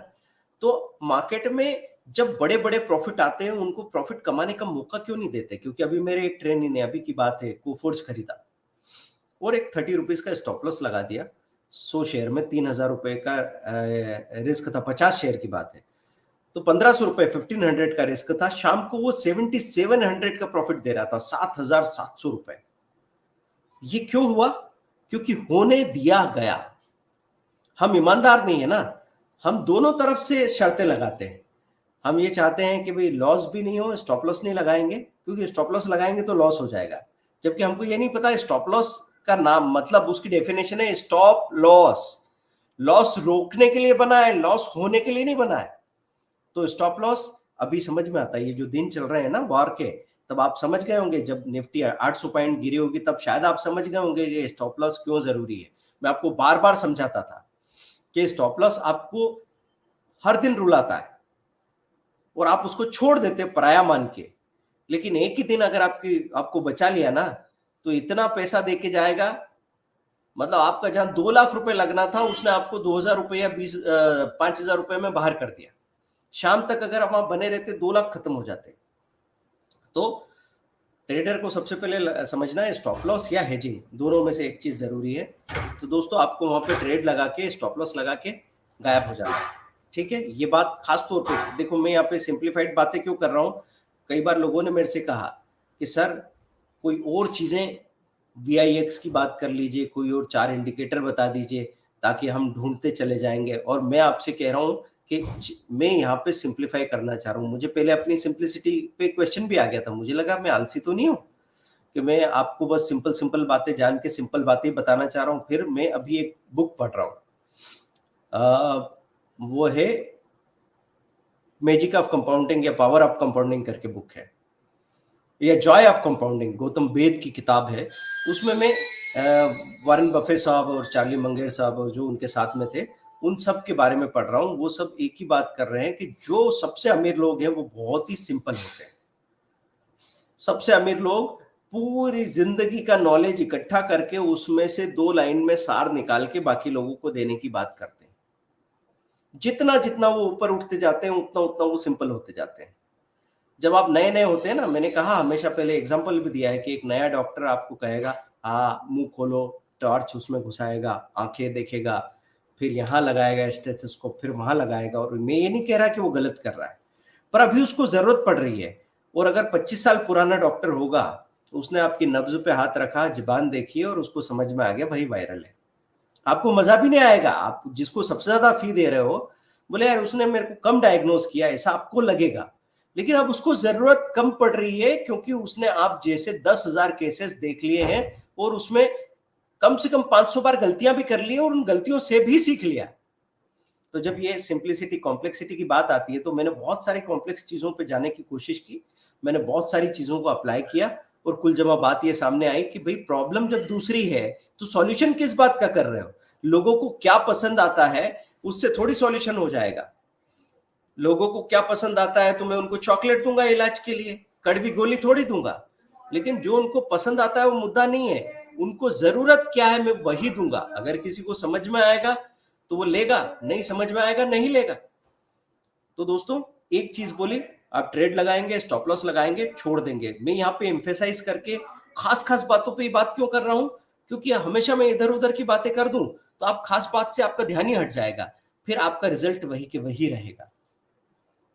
तो मार्केट में जब बड़े बड़े प्रॉफिट आते हैं, उनको प्रॉफिट कमाने का मौका क्यों नहीं देते? क्योंकि अभी मेरे एक ट्रेनी ने, अभी की बात है, कोफोर्ज खरीदा और एक 30 रुपीज का स्टॉप लॉस लगा दिया। 100 शेयर में 3,000 रुपए का रिस्क था, 50 शेयर की बात है, तो 1,500 रुपए, 1,500 का रिस्क था। शाम को वो 7,700 का प्रॉफिट दे रहा था, 7,700 रुपए। ये क्यों हुआ? क्योंकि होने दिया गया। हम ईमानदार नहीं है ना, हम दोनों तरफ से शर्तें लगाते हैं। हम ये चाहते हैं कि भाई लॉस भी नहीं हो, स्टॉप लॉस नहीं लगाएंगे, क्योंकि स्टॉप लॉस लगाएंगे तो लॉस हो जाएगा। जबकि हमको ये नहीं पता स्टॉप लॉस का नाम, मतलब उसकी डेफिनेशन है स्टॉप लॉस। लॉस रोकने के लिए बना है, लॉस होने के लिए नहीं बना है। तो स्टॉप लॉस अभी समझ में आता है। ये जो दिन चल रहे हैं ना वॉर के, तब आप समझ गए होंगे, जब निफ्टी 800 पॉइंट गिरी होगी तब शायद आप समझ गए होंगे कि स्टॉप लॉस क्यों जरूरी है। मैं आपको बार बार समझाता था कि स्टॉप लॉस आपको हर दिन रुलाता है और आप उसको छोड़ देते पराया मान के, लेकिन एक ही दिन अगर आपको बचा लिया ना, तो इतना पैसा देके जाएगा। मतलब आपका जहां 2 लाख रुपए लगना था, उसने आपको 2,000 रुपए या 5,000 रुपए में बाहर कर दिया। शाम तक अगर आप वहां बने रहते, 2 लाख खत्म हो जाते। तो ट्रेडर को सबसे पहले समझना है स्टॉप लॉस या हेजिंग, दोनों में से एक चीज जरूरी है। तो दोस्तों आपको वहां पे ट्रेड लगा के, स्टॉप लॉस लगा के गायब हो जाना है। ठीक है, ये बात खास तौर पे देखो, मैं यहाँ पे सिंप्लीफाइड बातें क्यों कर रहा हूँ। कई बार लोगों ने मेरे से कहा कि सर कोई और चीजें, VIX की बात कर लीजिए, कोई और 4 इंडिकेटर बता दीजिए ताकि हम ढूंढते चले जाएंगे। और मैं आपसे कह रहा हूं कि मैं यहाँ पे सिंप्लीफाई करना चाह रहा हूँ। मुझे पहले अपनी सिंप्लिसिटी पे क्वेश्चन भी आ गया था, मुझे लगा मैं आलसी तो नहीं हूँ कि मैं आपको बस सिंपल सिंपल बातें जान के सिंपल बातें बताना चाह रहा हूँ। फिर मैं अभी एक बुक पढ़ रहा हूँ, वो है मैजिक ऑफ कंपाउंडिंग या पावर ऑफ कंपाउंडिंग करके बुक है, या जॉय ऑफ कंपाउंडिंग, गौतम बेद की किताब है। उसमें मैं वारेन बफे साहब और चार्ली मंगेर साहब और जो उनके साथ में थे, उन सब के बारे में पढ़ रहा हूँ। वो सब एक ही बात कर रहे हैं कि जो सबसे अमीर लोग हैं वो बहुत ही सिंपल होते हैं। सबसे अमीर लोग पूरी जिंदगी का नॉलेज इकट्ठा करके उसमें से 2 लाइन में सार निकाल के बाकी लोगों को देने की बात करते हैं। जितना जितना वो ऊपर उठते जाते हैं, उतना उतना वो सिंपल होते जाते हैं। जब आप नए नए होते हैं ना, मैंने कहा हमेशा, पहले एग्जांपल भी दिया है कि एक नया डॉक्टर आपको कहेगा हाँ मुंह खोलो, टॉर्च उसमें घुसाएगा, आंखें देखेगा, फिर यहाँ लगाएगा स्टेथोस्कोप, फिर वहां लगाएगा। और मैं ये नहीं कह रहा कि वो गलत कर रहा है, पर अभी उसको जरूरत पड़ रही है। और अगर 25 साल पुराना डॉक्टर होगा, उसने आपकी नब्ज पे हाथ रखा, जुबान देखी और उसको समझ में आ गया भाई वायरल है, आपको मजा भी नहीं आएगा। आप जिसको सबसे ज्यादा फी दे रहे हो, बोले यार उसने मेरे को कम डायग्नोस किया, ऐसा आपको लगेगा। लेकिन अब उसको जरूरत कम पड़ रही है क्योंकि उसने आप जैसे 10,000 केसेस देख लिए हैं और उसमें कम से कम 500 बार गलतियां भी कर ली और उन गलतियों से भी सीख लिया। तो जब ये सिंप्लिसिटी कॉम्प्लेक्सिटी की बात आती है, तो मैंने बहुत सारी कॉम्प्लेक्स चीजों पे जाने की कोशिश की, मैंने बहुत सारी चीजों को अप्लाई किया, और कुल जमा बात ये सामने आई कि भाई प्रॉब्लम जब दूसरी है तो सॉल्यूशन किस बात का कर रहे हो? लोगों को क्या पसंद आता है उससे थोड़ी सॉल्यूशन हो जाएगा। लोगों को क्या पसंद आता है तो मैं उनको चॉकलेट दूंगा इलाज के लिए, कड़वी गोली थोड़ी दूंगा। लेकिन जो उनको पसंद आता है वो मुद्दा नहीं है, उनको जरूरत क्या है मैं वही दूंगा। अगर किसी को समझ में आएगा तो वो लेगा, नहीं समझ में आएगा नहीं लेगा। तो दोस्तों एक चीज बोली, आप ट्रेड लगाएंगे, स्टॉप लॉस लगाएंगे, छोड़ देंगे। मैं यहाँ पे एम्फेसाइज करके खास खास बातों पे बात क्यों कर रहा हूं? क्योंकि हमेशा मैं इधर उधर की बातें कर दूं तो आप खास बात से आपका ध्यान ही हट जाएगा, फिर आपका रिजल्ट वही के वही रहेगा।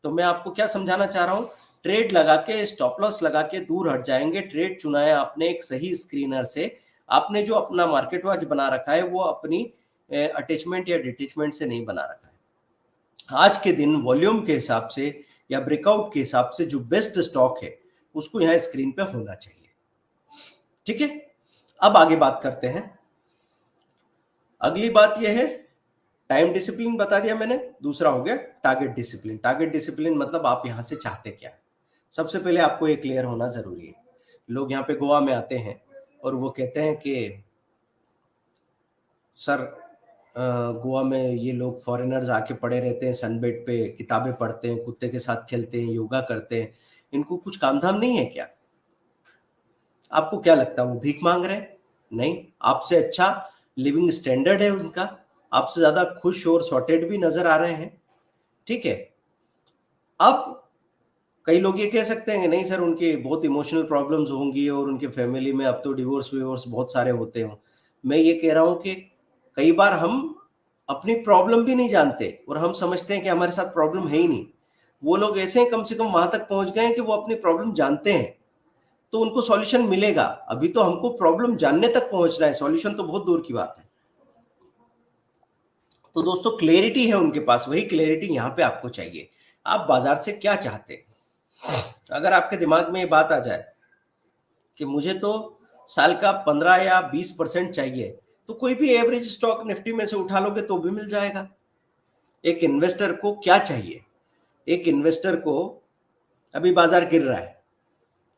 तो मैं आपको क्या समझाना चाह रहा हूं, ट्रेड लगा के, स्टॉप लॉस लगा के दूर हट जाएंगे। ट्रेड चुना है आपने एक सही स्क्रीनर से, आपने जो अपना मार्केट वॉच बना रखा है वो अपनी अटैचमेंट या डिटैचमेंट से नहीं बना रखा है। आज के दिन वॉल्यूम के हिसाब से या ब्रेकआउट के हिसाब से जो बेस्ट स्टॉक है उसको यहाँ स्क्रीन पे होना चाहिए। ठीक है, अब आगे बात करते हैं। अगली बात यह है, टाइम डिसिप्लिन बता दिया मैंने, दूसरा हो गया टारगेट डिसिप्लिन। टारगेट डिसिप्लिन मतलब आप यहां से चाहते क्या है। सबसे पहले आपको ये क्लियर होना जरूरी है। लोग यहाँ पे गोवा में आते हैं और वो कहते हैं कि सर गोवा में ये लोग फॉरेनर्स आके पड़े रहते हैं सनबेड पे, किताबें पढ़ते हैं, कुत्ते के साथ खेलते हैं, योगा करते हैं, इनको कुछ काम धाम नहीं है क्या? आपको क्या लगता है वो भीख मांग रहे हैं? नहीं, आपसे अच्छा लिविंग स्टैंडर्ड है उनका, आपसे ज्यादा खुश और सॉर्टेड भी नजर आ रहे हैं। ठीक है, अब कई लोग ये कह सकते हैं कि नहीं सर उनके बहुत इमोशनल प्रॉब्लम्स होंगी और उनके फैमिली में अब तो डिवोर्स विवोर्स बहुत सारे होते हो। मैं ये कह रहा हूं कि कई बार हम अपनी प्रॉब्लम भी नहीं जानते और हम समझते हैं कि हमारे साथ प्रॉब्लम है ही नहीं। वो लोग ऐसे हैं कम से कम वहां तक पहुंच गए हैं कि वो अपनी प्रॉब्लम जानते हैं, तो उनको सॉल्यूशन मिलेगा। अभी तो हमको प्रॉब्लम जानने तक पहुंचना है, सॉल्यूशन तो बहुत दूर की बात है। तो दोस्तों क्लैरिटी है उनके पास, वही क्लैरिटी यहां पे आपको चाहिए। आप बाजार से क्या चाहते हैं? अगर आपके दिमाग में ये बात आ जाए कि मुझे तो साल का 15 या 20% चाहिए, तो कोई भी एवरेज स्टॉक निफ्टी में से उठा लोगे तो भी मिल जाएगा। एक इन्वेस्टर को क्या चाहिए? एक इन्वेस्टर को अभी बाजार गिर रहा है,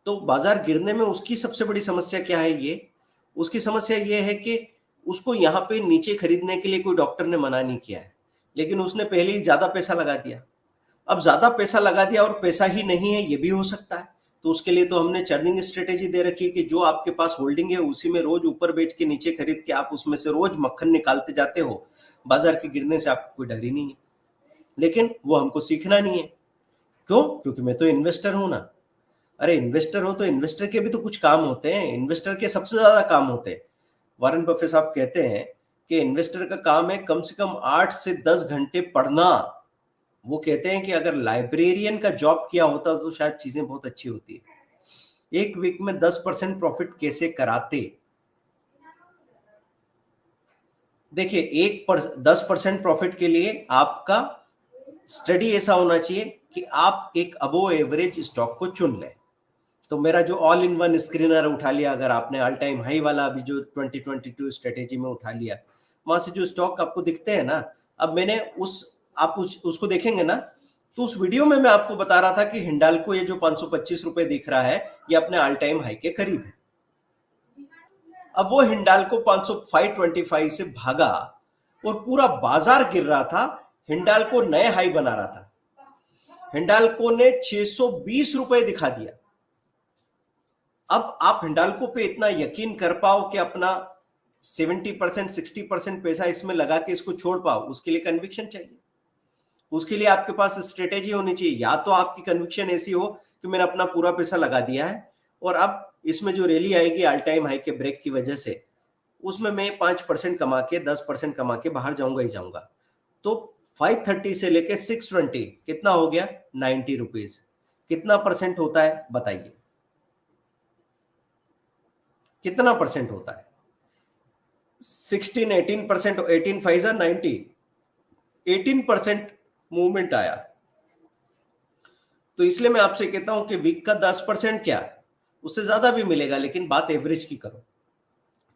तो बाजार गिरने में उसकी सबसे बड़ी समस्या क्या है? ये उसकी समस्या ये है कि उसको यहाँ पे नीचे खरीदने के लिए कोई डॉक्टर ने मना नहीं किया है, लेकिन उसने पहले ही ज्यादा पैसा लगा दिया। अब ज्यादा पैसा लगा दिया और पैसा ही नहीं है, ये भी हो सकता है। तो उसके लिए तो हमने चर्निंग स्ट्रेटेजी दे रखी है कि जो आपके पास होल्डिंग है उसी में रोज ऊपर बेच के नीचे खरीद के आप उसमें से रोज मक्खन निकालते जाते हो। बाजार के गिरने से आपको कोई डर ही नहीं है, लेकिन वो हमको सीखना नहीं है। क्यों? क्योंकि मैं तो इन्वेस्टर हूं ना। अरे इन्वेस्टर हो तो इन्वेस्टर के भी तो कुछ काम होते हैं, इन्वेस्टर के सबसे ज्यादा काम होते हैं। वॉरेन बफेट साहब कहते हैं कि इन्वेस्टर का काम है कम से कम 8 से 10 घंटे पढ़ना। वो कहते हैं कि अगर लाइब्रेरियन का जॉब किया होता तो शायद चीजें बहुत अच्छी होती। एक वीक में 10% प्रॉफिट कैसे कराते? देखिए 10% प्रॉफिट के लिए आपका स्टडी ऐसा होना चाहिए कि आप एक अबो एवरेज स्टॉक को चुन लें। तो मेरा जो ऑल इन वन स्क्रीनर उठा लिया, अगर आपने ऑल टाइम हाई वाला अभी जो 2022 स्ट्रेटेजी में उठा लिया, वहां से जो स्टॉक आपको दिखते हैं ना, अब मैंने आप उसको देखेंगे ना, तो उस वीडियो में मैं आपको बता रहा था कि हिंडाल्को ये जो 525 रुपए दिख रहा है ये अपने ऑल टाइम हाई के करीब है। अब वो हिंडाल्को 525 से भागा और पूरा बाजार गिर रहा था, हिंडाल्को नए हाई बना रहा था, हिंडाल्को ने 620 रुपए दिखा दिया। अब आप हिंडाल्को पे इतना यकीन कर पाओ कि अपना 70% 60% पैसा इसमें लगा के इसको छोड़ पाओ, उसके लिए कन्विक्शन चाहिए। उसके लिए आपके पास स्ट्रेटेजी होनी चाहिए। या तो आपकी कन्विक्शन ऐसी हो कि मैंने अपना पूरा पैसा लगा दिया है और अब इसमें जो रैली आएगी ऑल टाइम हाई के ब्रेक की वजह से, उसमें मैं 5% कमा के 10% कमा के बाहर जाऊंगा ही जाऊंगा। तो 530 से लेके 620 कितना हो गया? 90 रुपीज। कितना परसेंट होता है बताइए? कितना परसेंट होता है? 16 18%, 18 5 90, 18% मूवमेंट आया। तो इसलिए मैं आपसे कहता हूं कि वीक का 10% क्या, उससे ज्यादा भी मिलेगा, लेकिन बात एवरेज की करो।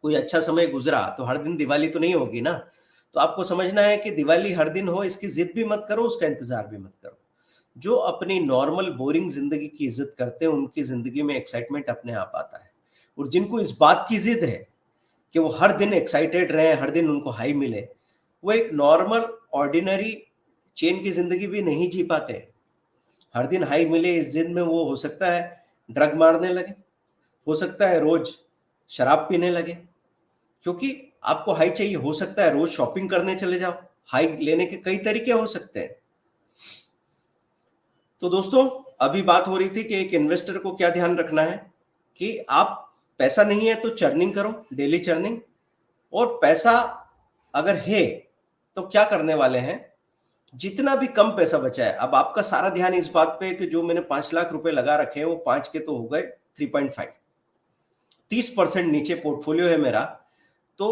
कोई अच्छा समय गुजरा तो हर दिन दिवाली तो नहीं होगी ना। तो आपको समझना है कि दिवाली हर दिन हो इसकी जिद भी मत करो, उसका इंतजार भी मत करो। जो अपनी नॉर्मल बोरिंग जिंदगी की इज्जत करते हैं उनकी जिंदगी में एक्साइटमेंट अपने आप आता है। और जिनको इस बात की जिद है कि वो हर दिन एक्साइटेड रहे, हर दिन उनको हाई मिले, वो एक नॉर्मल ऑर्डिनरी चेन की जिंदगी भी नहीं जी पाते। हर दिन हाई मिले इस जिद में वो हो सकता है ड्रग मारने लगे, हो सकता है रोज शराब पीने लगे, क्योंकि आपको हाई चाहिए। हो सकता है रोज शॉपिंग करने चले जाओ, हाई लेने के कई तरीके हो सकते हैं। तो दोस्तों अभी बात हो रही थी कि एक इन्वेस्टर को क्या ध्यान रखना है कि आप पैसा नहीं है तो चर्निंग करो, डेली चर्निंग। और पैसा अगर है तो क्या करने वाले हैं, जितना भी कम पैसा बचा है, अब आपका सारा ध्यान इस बात पे है कि जो मैंने 5 लाख रुपए लगा रखे हैं वो 5 के तो हो गए 3.5, 30% नीचे पोर्टफोलियो है मेरा। तो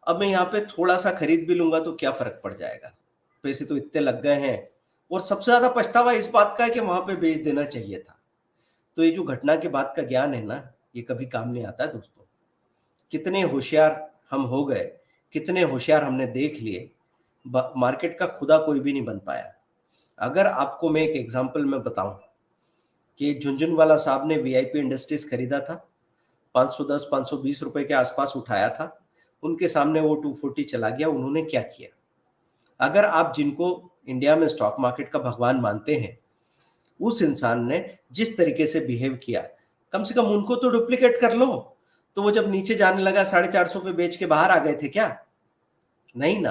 अब मैं यहाँ पे थोड़ा सा खरीद भी लूंगा तो क्या फर्क पड़ जाएगा, पैसे तो इतने लग गए हैं। और सबसे ज्यादा पछतावा इस बात का है कि वहां पे बेच देना चाहिए था। तो ये जो घटना के बाद का ज्ञान है ना, ये कभी काम नहीं आता है दोस्तों। कितने होशियार हम हो गए, कितने होशियार हमने देख लिए, मार्केट का खुदा कोई भी नहीं बन पाया। अगर आपको मैं एक एग्जांपल में बताऊं कि झुनझुनवाला साहब ने वीआईपी इंडस्ट्रीज खरीदा था 510 520 रुपए के आसपास उठाया था, उनके सामने वो 240 चला गया। उन्होंने क्या किया? अगर आप जिनको इंडिया में स्टॉक मार्केट का भगवान मानते हैं, उस इंसान ने जिस तरीके से बिहेव किया, कम से कम उनको तो डुप्लीकेट कर लो। तो वो जब नीचे जाने लगा 450 पे बेच के बाहर आ गए थे क्या? नहीं ना।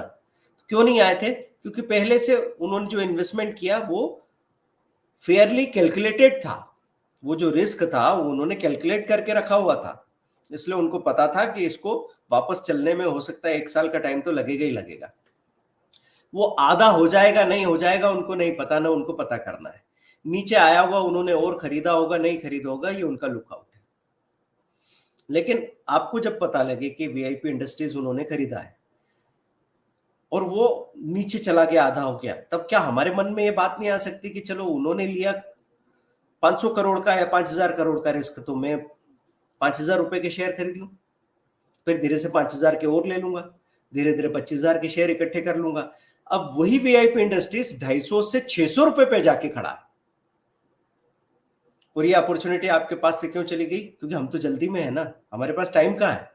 क्यों नहीं आए थे? क्योंकि पहले से उन्होंने जो इन्वेस्टमेंट किया वो फेयरली कैलकुलेटेड था। वो जो रिस्क था वो उन्होंने कैलकुलेट करके रखा हुआ था, इसलिए उनको पता था कि इसको वापस चलने में हो सकता है 1 साल का टाइम तो लगेगा ही लगेगा। वो आधा हो जाएगा नहीं हो जाएगा उनको नहीं पता, ना उनको पता करना है। नीचे आया हुआ उन्होंने और खरीदा होगा नहीं खरीदा होगा, ये उनका लुकआउट है। लेकिन आपको जब पता लगे कि वीआईपी इंडस्ट्रीज उन्होंने खरीदा है और वो नीचे चला गया, आधा हो गया, तब क्या हमारे मन में ये बात नहीं आ सकती कि चलो उन्होंने लिया 500 करोड़ का या 5000 करोड़ का रिस्क, तो मैं 5000 रुपए के शेयर खरीद लूं, फिर धीरे से 5000 के और ले लूंगा, धीरे धीरे 25000 के शेयर इकट्ठे कर लूंगा। अब वही वीआईपी इंडस्ट्रीज 250 से 600 रुपए पे जाके खड़ा है। और ये अपॉर्चुनिटी आपके पास से क्यों चली गई? क्योंकि हम तो जल्दी में है ना, हमारे पास टाइम कहाँ है।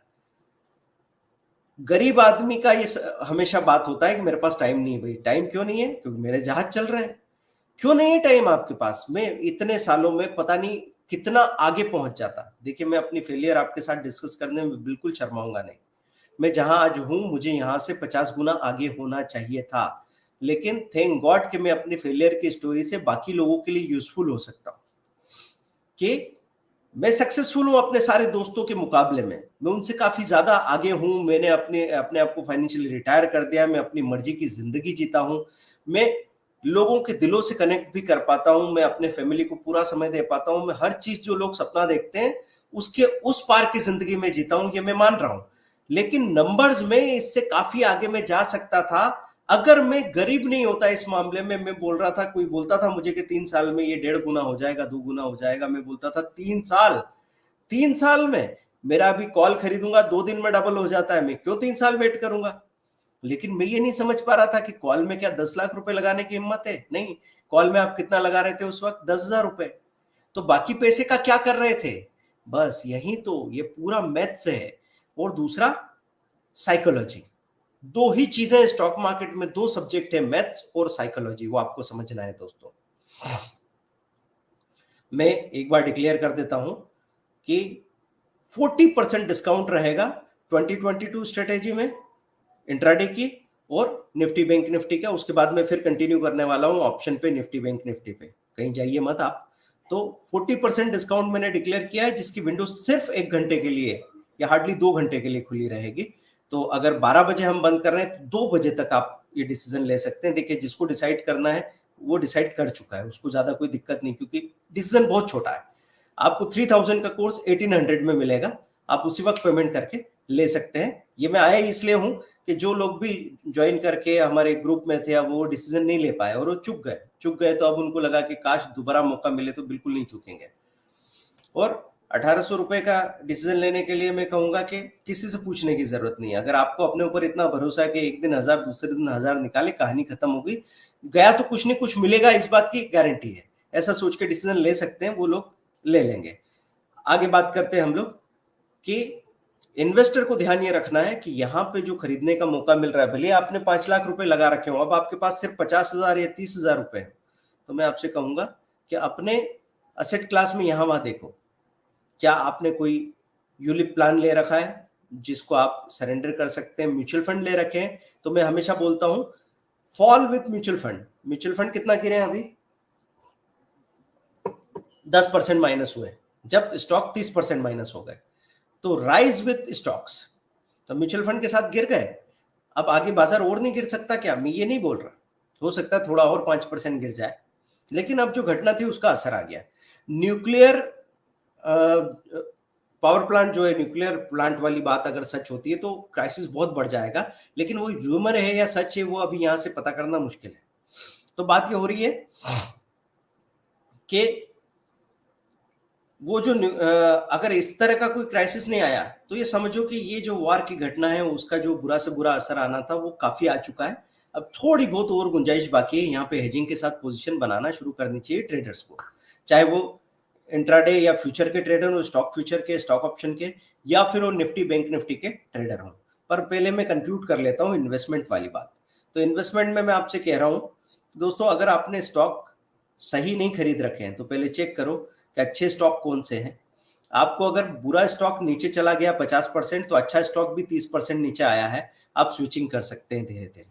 गरीब आदमी का ये हमेशा बात होता है कि मेरे पास टाइम नहीं है। भाई टाइम क्यों नहीं है? क्योंकि मेरे जहाज चल रहे हैं। क्यों नहीं है टाइम आपके पास? मैं इतने सालों में पता नहीं कितना आगे पहुंच जाता। देखिए, मैं अपनी फेलियर आपके साथ डिस्कस करने में बिल्कुल शर्माऊंगा नहीं। मैं जहां आज हूं, मुझे यहां से 50 गुना आगे होना चाहिए था, लेकिन थैंक गॉड कि मैं अपनी फेलियर की स्टोरी से बाकी लोगों के लिए यूजफुल हो सकता हूं, कि मैं सक्सेसफुल हूं अपने सारे दोस्तों के मुकाबले में। मैं उनसे काफी ज्यादा आगे हूं। मैंने अपने अपने आप को फाइनेंशियली रिटायर कर दिया। मैं अपनी मर्जी की जिंदगी जीता हूं। मैं लोगों के दिलों से कनेक्ट भी कर पाता हूं। मैं अपने फैमिली को पूरा समय दे पाता हूं। मैं हर चीज जो लोग सपना देखते हैं उसके उस पार की जिंदगी में जीता हूं, ये मैं मान रहा हूं। लेकिन नंबर्स में इससे काफी आगे मैं जा सकता था अगर मैं गरीब नहीं होता। इस मामले में मैं बोल रहा था, कोई बोलता था मुझे कि 3 साल में ये 1.5 गुना हो जाएगा, 2 गुना हो जाएगा, मैं बोलता था 3 साल। 3 साल में मेरा अभी कॉल खरीदूंगा 2 दिन में डबल हो जाता है, मैं क्यों 3 साल वेट करूंगा? लेकिन मैं ये नहीं समझ पा रहा था कि कॉल में क्या 10 लाख रुपए लगाने की हिम्मत है? नहीं। कॉल में आप कितना लगा रहे थे उस वक्त? 10,000 रुपए। तो बाकी पैसे का क्या कर रहे थे? बस यही तो, ये पूरा मैथ्स है। और दूसरा, साइकोलॉजी। दो ही चीजें स्टॉक मार्केट में, दो सब्जेक्ट है, मैथ्स और साइकोलॉजी, वो आपको समझना है दोस्तों। मैं एक बार डिक्लेयर कर देता हूं कि 40% डिस्काउंट रहेगा 2022 स्ट्रेटेजी में, इंट्राडे की और निफ्टी बैंक निफ्टी का। उसके बाद में फिर कंटिन्यू करने वाला हूं ऑप्शन पे, निफ्टी बैंक निफ्टी पे, कहीं जाइए मत आप। तो 40% डिस्काउंट मैंने डिक्लेयर किया है, जिसकी विंडो सिर्फ 1 घंटे के लिए या हार्डली 2 घंटे के लिए खुली रहेगी। तो अगर 12 बजे हम बंद कर रहे हैं तो 2 बजे तक आप ये डिसीजन ले सकते हैं। देखिए, जिसको डिसाइड करना है वो डिसाइड कर चुका है, उसको ज्यादा कोई दिक्कत नहीं, क्योंकि डिसीजन बहुत छोटा है। आपको 3000 का कोर्स 1800 में मिलेगा, आप उसी वक्त पेमेंट करके ले सकते हैं। ये मैं आया इसलिए हूं कि जो लोग भी ज्वाइन करके हमारे ग्रुप में थे, अब वो डिसीजन नहीं ले पाए और वो चुक गए, तो अब उनको लगा कि काश दोबारा मौका मिले, तो बिल्कुल नहीं चुकेंगे। और 1800 रुपए का डिसीजन लेने के लिए मैं कहूंगा कि किसी से पूछने की जरूरत नहीं है। अगर आपको अपने ऊपर इतना भरोसा है कि एक दिन 1000 दूसरे दिन 1000 निकाले, कहानी खत्म हो गई, गया तो कुछ नहीं कुछ मिलेगा, इस बात की गारंटी है। ऐसा सोच के डिसीजन ले सकते हैं, वो लोग ले लेंगे। आगे बात करते हैं हम लोग कि इन्वेस्टर को ध्यान ये रखना है कि यहाँ पे जो खरीदने का मौका मिल रहा है, भले आपने 5 लाख रुपए लगा रखे हो, अब आपके पास सिर्फ 50,000 या 30,000 रुपए है, तो मैं आपसे कहूंगा कि अपने असेट क्लास में यहां वहां देखो। क्या आपने कोई यूलिप प्लान ले रखा है जिसको आप सरेंडर कर सकते हैं? म्यूचुअल फंड ले रखे हैं? तो मैं हमेशा बोलता हूं, fall with mutual fund. Mutual fund कितना गिरे हैं अभी? 10% माइनस हुए, जब स्टॉक 30% माइनस हो गए। तो राइज विथ स्टॉक्स, तो म्यूचुअल फंड के साथ गिर गए। अब आगे बाजार और नहीं गिर सकता क्या? मैं ये नहीं बोल रहा, हो सकता है थोड़ा और 5% गिर जाए, लेकिन अब जो घटना थी उसका असर आ गया। न्यूक्लियर पावर प्लांट जो है, न्यूक्लियर प्लांट वाली बात अगर सच होती है तो क्राइसिस बहुत बढ़ जाएगा, लेकिन वो र्यूमर है या सच है वो अभी यहां से पता करना मुश्किल है। तो बात ये हो रही है कि वो जो अगर इस तरह का कोई क्राइसिस नहीं आया तो ये समझो कि ये जो वार की घटना है उसका जो बुरा से बुरा असर आना था वो काफी आ चुका है। अब थोड़ी बहुत और गुंजाइश बाकी है, यहाँ पे हेजिंग के साथ पोजीशन बनाना शुरू करनी चाहिए ट्रेडर्स को, चाहे वो इंट्राडे या फ्यूचर के ट्रेडर हो, स्टॉक फ्यूचर के, स्टॉक ऑप्शन के, या फिर वो निफ्टी बैंक निफ्टी के ट्रेडर हो। पर पहले मैं कंक्लूड कर लेता हूँ इन्वेस्टमेंट वाली बात। तो इन्वेस्टमेंट में मैं आपसे कह रहा हूँ दोस्तों, अगर आपने स्टॉक सही नहीं खरीद रखे हैं तो पहले चेक करो कि अच्छे स्टॉक कौन से हैं। आपको अगर बुरा स्टॉक नीचे चला गया 50%, तो अच्छा स्टॉक भी 30% नीचे आया है, आप स्विचिंग कर सकते हैं धीरे धीरे,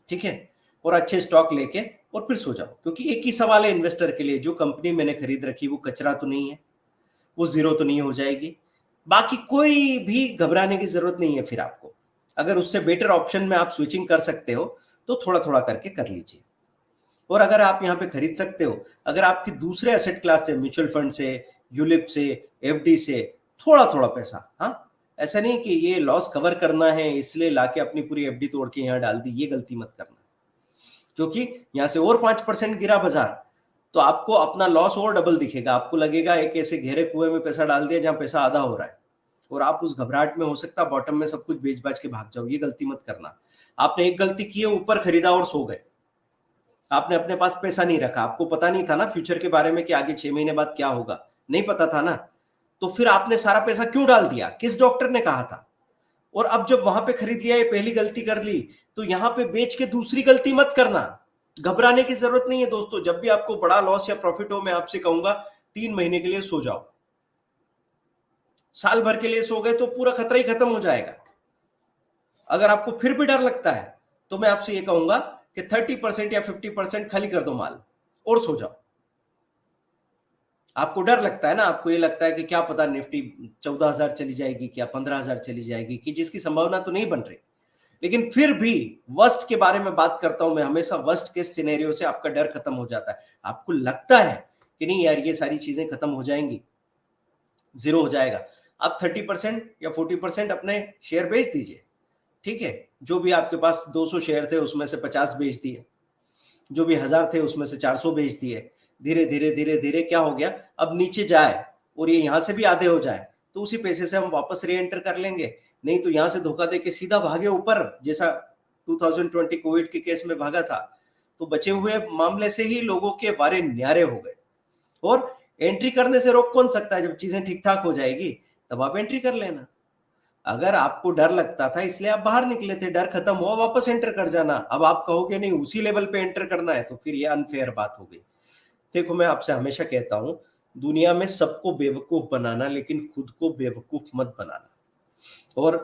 ठीक है। और अच्छे स्टॉक लेके और फिर सो जाओ, क्योंकि एक ही सवाल है इन्वेस्टर के लिए, जो कंपनी मैंने खरीद रखी वो कचरा तो नहीं है, वो जीरो तो नहीं हो जाएगी, बाकी कोई भी घबराने की जरूरत नहीं है। फिर आपको अगर उससे बेटर ऑप्शन में आप स्विचिंग कर सकते हो तो थोड़ा थोड़ा करके कर लीजिए। और अगर आप यहाँ पे खरीद सकते हो, अगर आपकी दूसरे एसेट क्लास से, म्यूचुअल फंड से, यूलिप से, एफडी से थोड़ा थोड़ा पैसा, हाँ, ऐसा नहीं कि ये लॉस कवर करना है इसलिए लाके अपनी पूरी एफडी तोड़ के यहाँ डाल दी, ये गलती मत करना। क्योंकि यहाँ से और 5% गिरा बाजार तो आपको अपना लॉस और डबल दिखेगा, आपको लगेगा एक ऐसे गहरे कुएं में पैसा डाल दिया जहां पैसा आधा हो रहा है, और आप उस घबराहट में हो सकता है बॉटम में सब कुछ बेच बाच के भाग जाओ। ये गलती मत करना। आपने एक गलती की है, ऊपर खरीदा और सो गए, आपने अपने पास पैसा नहीं रखा, आपको पता नहीं था ना फ्यूचर के बारे में कि आगे 6 महीने बाद क्या होगा, नहीं पता था ना, तो फिर आपने सारा पैसा क्यों डाल दिया, किस डॉक्टर ने कहा था? और अब जब वहां पे खरीद लिया, ये पहली गलती कर ली, तो यहां पे बेच के दूसरी गलती मत करना। घबराने की जरूरत नहीं है दोस्तों। जब भी आपको बड़ा लॉस या प्रॉफिट हो, मैं आपसे कहूंगा 3 महीने के लिए सो जाओ। साल भर के लिए सो गए तो पूरा खतरा ही खत्म हो जाएगा। अगर आपको फिर भी डर लगता है तो मैं आपसे ये कहूंगा कि 30% या 50% खाली कर दो माल और सो जाओ। आपको डर लगता है ना, आपको ये लगता है कि क्या पता निफ्टी 14,000 चली जाएगी, क्या 15,000 चली जाएगी, कि जिसकी संभावना तो नहीं बन रही, लेकिन फिर भी वर्स्ट के बारे में बात करता हूं मैं हमेशा। वर्स्ट केस सिनेरियो से आपका डर खत्म हो जाता है। आपको लगता है कि नहीं यार ये सारी चीजें खत्म हो जाएंगी, जीरो हो जाएगा, आप 30% या 40% अपने शेयर बेच दीजिए, ठीक है। जो भी आपके पास 200 शेयर थे उसमें से 50 बेच दिए, जो भी 1000 थे उसमें से 400 बेच दिए। धीरे धीरे धीरे धीरे क्या हो गया, अब नीचे जाए और ये यहां से भी आधे हो जाए तो उसी पैसे से हम वापस री एंटर कर लेंगे। नहीं तो यहां से धोखा दे के सीधा भागे ऊपर, जैसा 2020 कोविड के केस में भागा था। तो बचे हुए मामले से ही लोगों के बारे न्यारे हो गए। और एंट्री करने से रोक कौन सकता है? जब चीजें ठीक ठाक हो जाएगी तब आप एंट्री कर लेना। अगर आपको डर लगता था इसलिए आप बाहर निकले थे, डर खत्म हुआ वापस एंटर कर जाना। अब आप कहोगे नहीं उसी लेवल पे एंटर करना है, तो फिर ये अनफेयर बात हो गई। देखो मैं आपसे हमेशा कहता हूं, दुनिया में सबको बेवकूफ बनाना, लेकिन खुद को बेवकूफ मत बनाना। और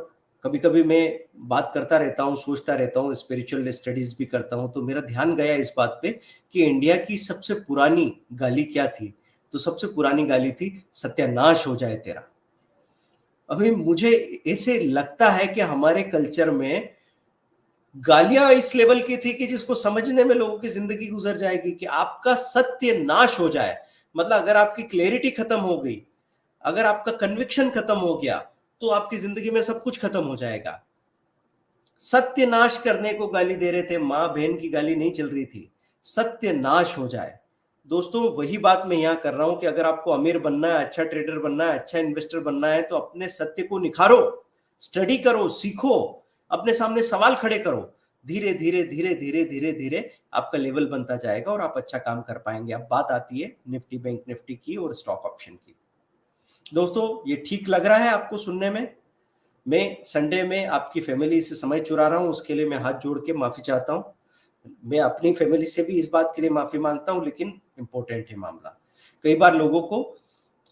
कभी कभी मैं बात करता रहता हूँ, सोचता रहता हूँ, स्पिरिचुअल स्टडीज भी करता हूँ, तो मेरा ध्यान गया इस बात पे कि इंडिया की सबसे पुरानी गाली क्या थी। तो सबसे पुरानी गाली थी सत्यानाश हो जाए तेरा। अभी मुझे ऐसे लगता है कि हमारे कल्चर में गालियां इस लेवल की थी कि जिसको समझने में लोगों की जिंदगी गुजर जाएगी, कि आपका सत्य नाश हो जाए। मतलब अगर आपकी क्लैरिटी खत्म हो गई, अगर आपका कन्विक्शन खत्म हो गया, तो आपकी जिंदगी में सब कुछ खत्म हो जाएगा। सत्य नाश करने को गाली दे रहे थे, मां बहन की गाली नहीं चल रही थी, सत्य नाश हो जाए। दोस्तों वही बात मैं यहां कर रहा हूं कि अगर आपको अमीर बनना है, अच्छा ट्रेडर बनना है, अच्छा इन्वेस्टर बनना है, तो अपने सत्य को निखारो, स्टडी करो, सीखो, अपने सामने सवाल खड़े करो। धीरे धीरे धीरे धीरे धीरे धीरे आपका लेवल बनता जाएगा और आप अच्छा काम कर पाएंगे। अब बात आती है निफ्टी बैंक निफ्टी की और स्टॉक ऑप्शन की। दोस्तों ये ठीक लग रहा है आपको सुनने में? मैं संडे में आपकी फैमिली से समय चुरा रहा हूं, उसके लिए मैं हाथ जोड़ के माफी चाहता हूं। मैं अपनी फैमिली से भी इस बात के लिए माफी मांगता हूं, लेकिन इंपॉर्टेंट है मामला। कई बार लोगों को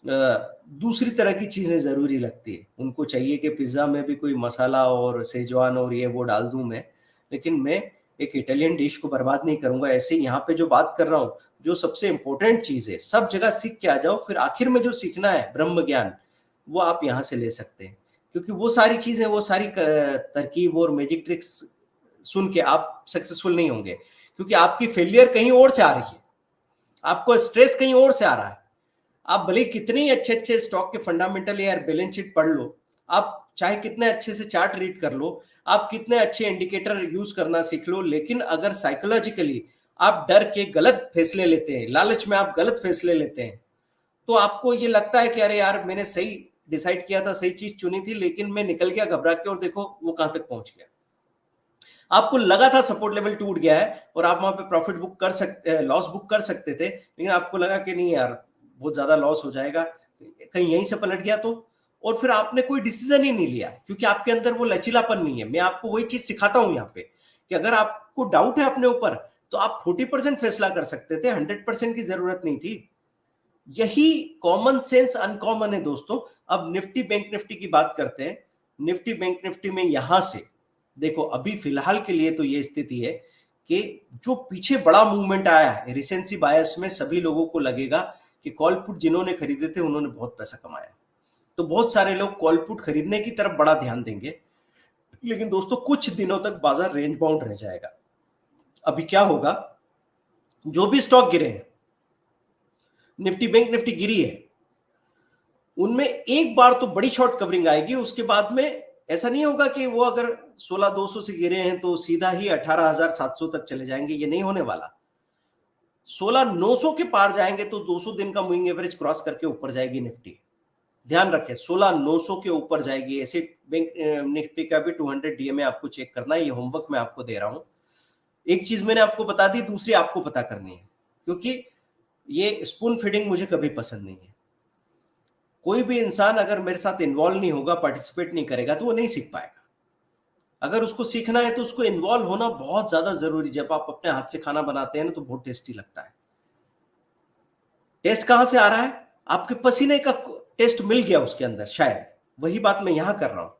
दूसरी तरह की चीजें जरूरी लगती है, उनको चाहिए कि पिज्जा में भी कोई मसाला और सेजवान और ये वो डाल दूं मैं, लेकिन मैं एक इटालियन डिश को बर्बाद नहीं करूंगा। ऐसे यहाँ पे जो बात कर रहा हूँ, जो सबसे इंपॉर्टेंट चीज है, सब जगह सीख के आ जाओ, फिर आखिर में जो सीखना है ब्रह्म ज्ञान, वो आप यहाँ से ले सकते हैं। क्योंकि वो सारी चीजें, वो सारी तरकीब और मैजिक ट्रिक्स सुन के आप सक्सेसफुल नहीं होंगे, क्योंकि आपकी फेलियर कहीं और से आ रही है, आपको स्ट्रेस कहीं और से आ रहा है। आप भले कितने ही अच्छे अच्छे स्टॉक के फंडामेंटल या बैलेंस शीट पढ़ लो, आप चाहे कितने अच्छे से चार्ट रीड कर लो, आप कितने अच्छे इंडिकेटर यूज करना सीख लो, लेकिन अगर साइकोलॉजिकली आप डर के गलत फैसले लेते हैं, लालच में आप गलत फैसले लेते हैं, तो आपको ये लगता है कि अरे यार मैंने सही डिसाइड किया था, सही चीज चुनी थी, लेकिन मैं निकल गया घबरा के, और देखो वो कहां तक पहुंच गया। आपको लगा था सपोर्ट लेवल टूट गया है और आप वहां पे प्रॉफिट बुक कर सकते, लॉस बुक कर सकते थे, लेकिन आपको लगा कि नहीं यार बहुत ज्यादा लॉस हो जाएगा, कहीं यहीं से पलट गया तो, और फिर आपने कोई डिसीजन ही नहीं लिया क्योंकि आपके अंदर वो लचीलापन नहीं है। मैं आपको वही चीज सिखाता हूं यहाँ पे कि अगर आपको डाउट है अपने ऊपर तो आप 40% फैसला कर सकते थे, 100% की जरूरत नहीं थी। यही कॉमन सेंस अनकॉमन है दोस्तों। अब निफ्टी बैंक निफ्टी की बात करते हैं। निफ्टी बैंक निफ्टी में यहां से देखो, अभी फिलहाल के लिए तो ये स्थिति है कि जो पीछे बड़ा मूवमेंट आया है रिसेंसी बायस में, सभी लोगों को लगेगा कि कॉल पुट जिन्होंने खरीदे थे उन्होंने बहुत पैसा कमाया, तो बहुत सारे लोग कॉल पुट खरीदने की तरफ बड़ा ध्यान देंगे। लेकिन दोस्तों कुछ दिनों तक बाजार रेंज बाउंड रह जाएगा। अभी क्या होगा, जो भी स्टॉक गिरे हैं, निफ्टी बैंक निफ्टी गिरी है, उनमें एक बार तो बड़ी शॉर्ट कवरिंग आएगी, उसके बाद में ऐसा नहीं होगा कि वो अगर 16,200 से गिरे हैं तो सीधा ही 18,700 तक चले जाएंगे, ये नहीं होने वाला। 16,900 के पार जाएंगे तो 200 दिन का मूविंग एवरेज क्रॉस करके ऊपर जाएगी निफ्टी। ध्यान रखें, 16,900 के ऊपर जाएगी। ऐसे बैंक निफ्टी का भी 200 डीएमए आपको चेक करना है, ये होमवर्क मैं आपको दे रहा हूं। एक चीज मैंने आपको बता दी, दूसरी आपको पता करनी है, क्योंकि ये स्पून फीडिंग मुझे कभी पसंद नहीं है। कोई भी इंसान अगर मेरे साथ इन्वॉल्व नहीं होगा, पार्टिसिपेट नहीं करेगा, तो वो नहीं सीख पाएगा। अगर उसको सीखना है तो उसको इन्वॉल्व होना बहुत ज्यादा जरूरी। जब आप अपने हाथ से खाना बनाते हैं ना तो बहुत टेस्टी लगता है। टेस्ट कहां से आ रहा है? आपके पसीने का टेस्ट मिल गया उसके अंदर शायद। वही बात मैं यहां कर रहा हूं।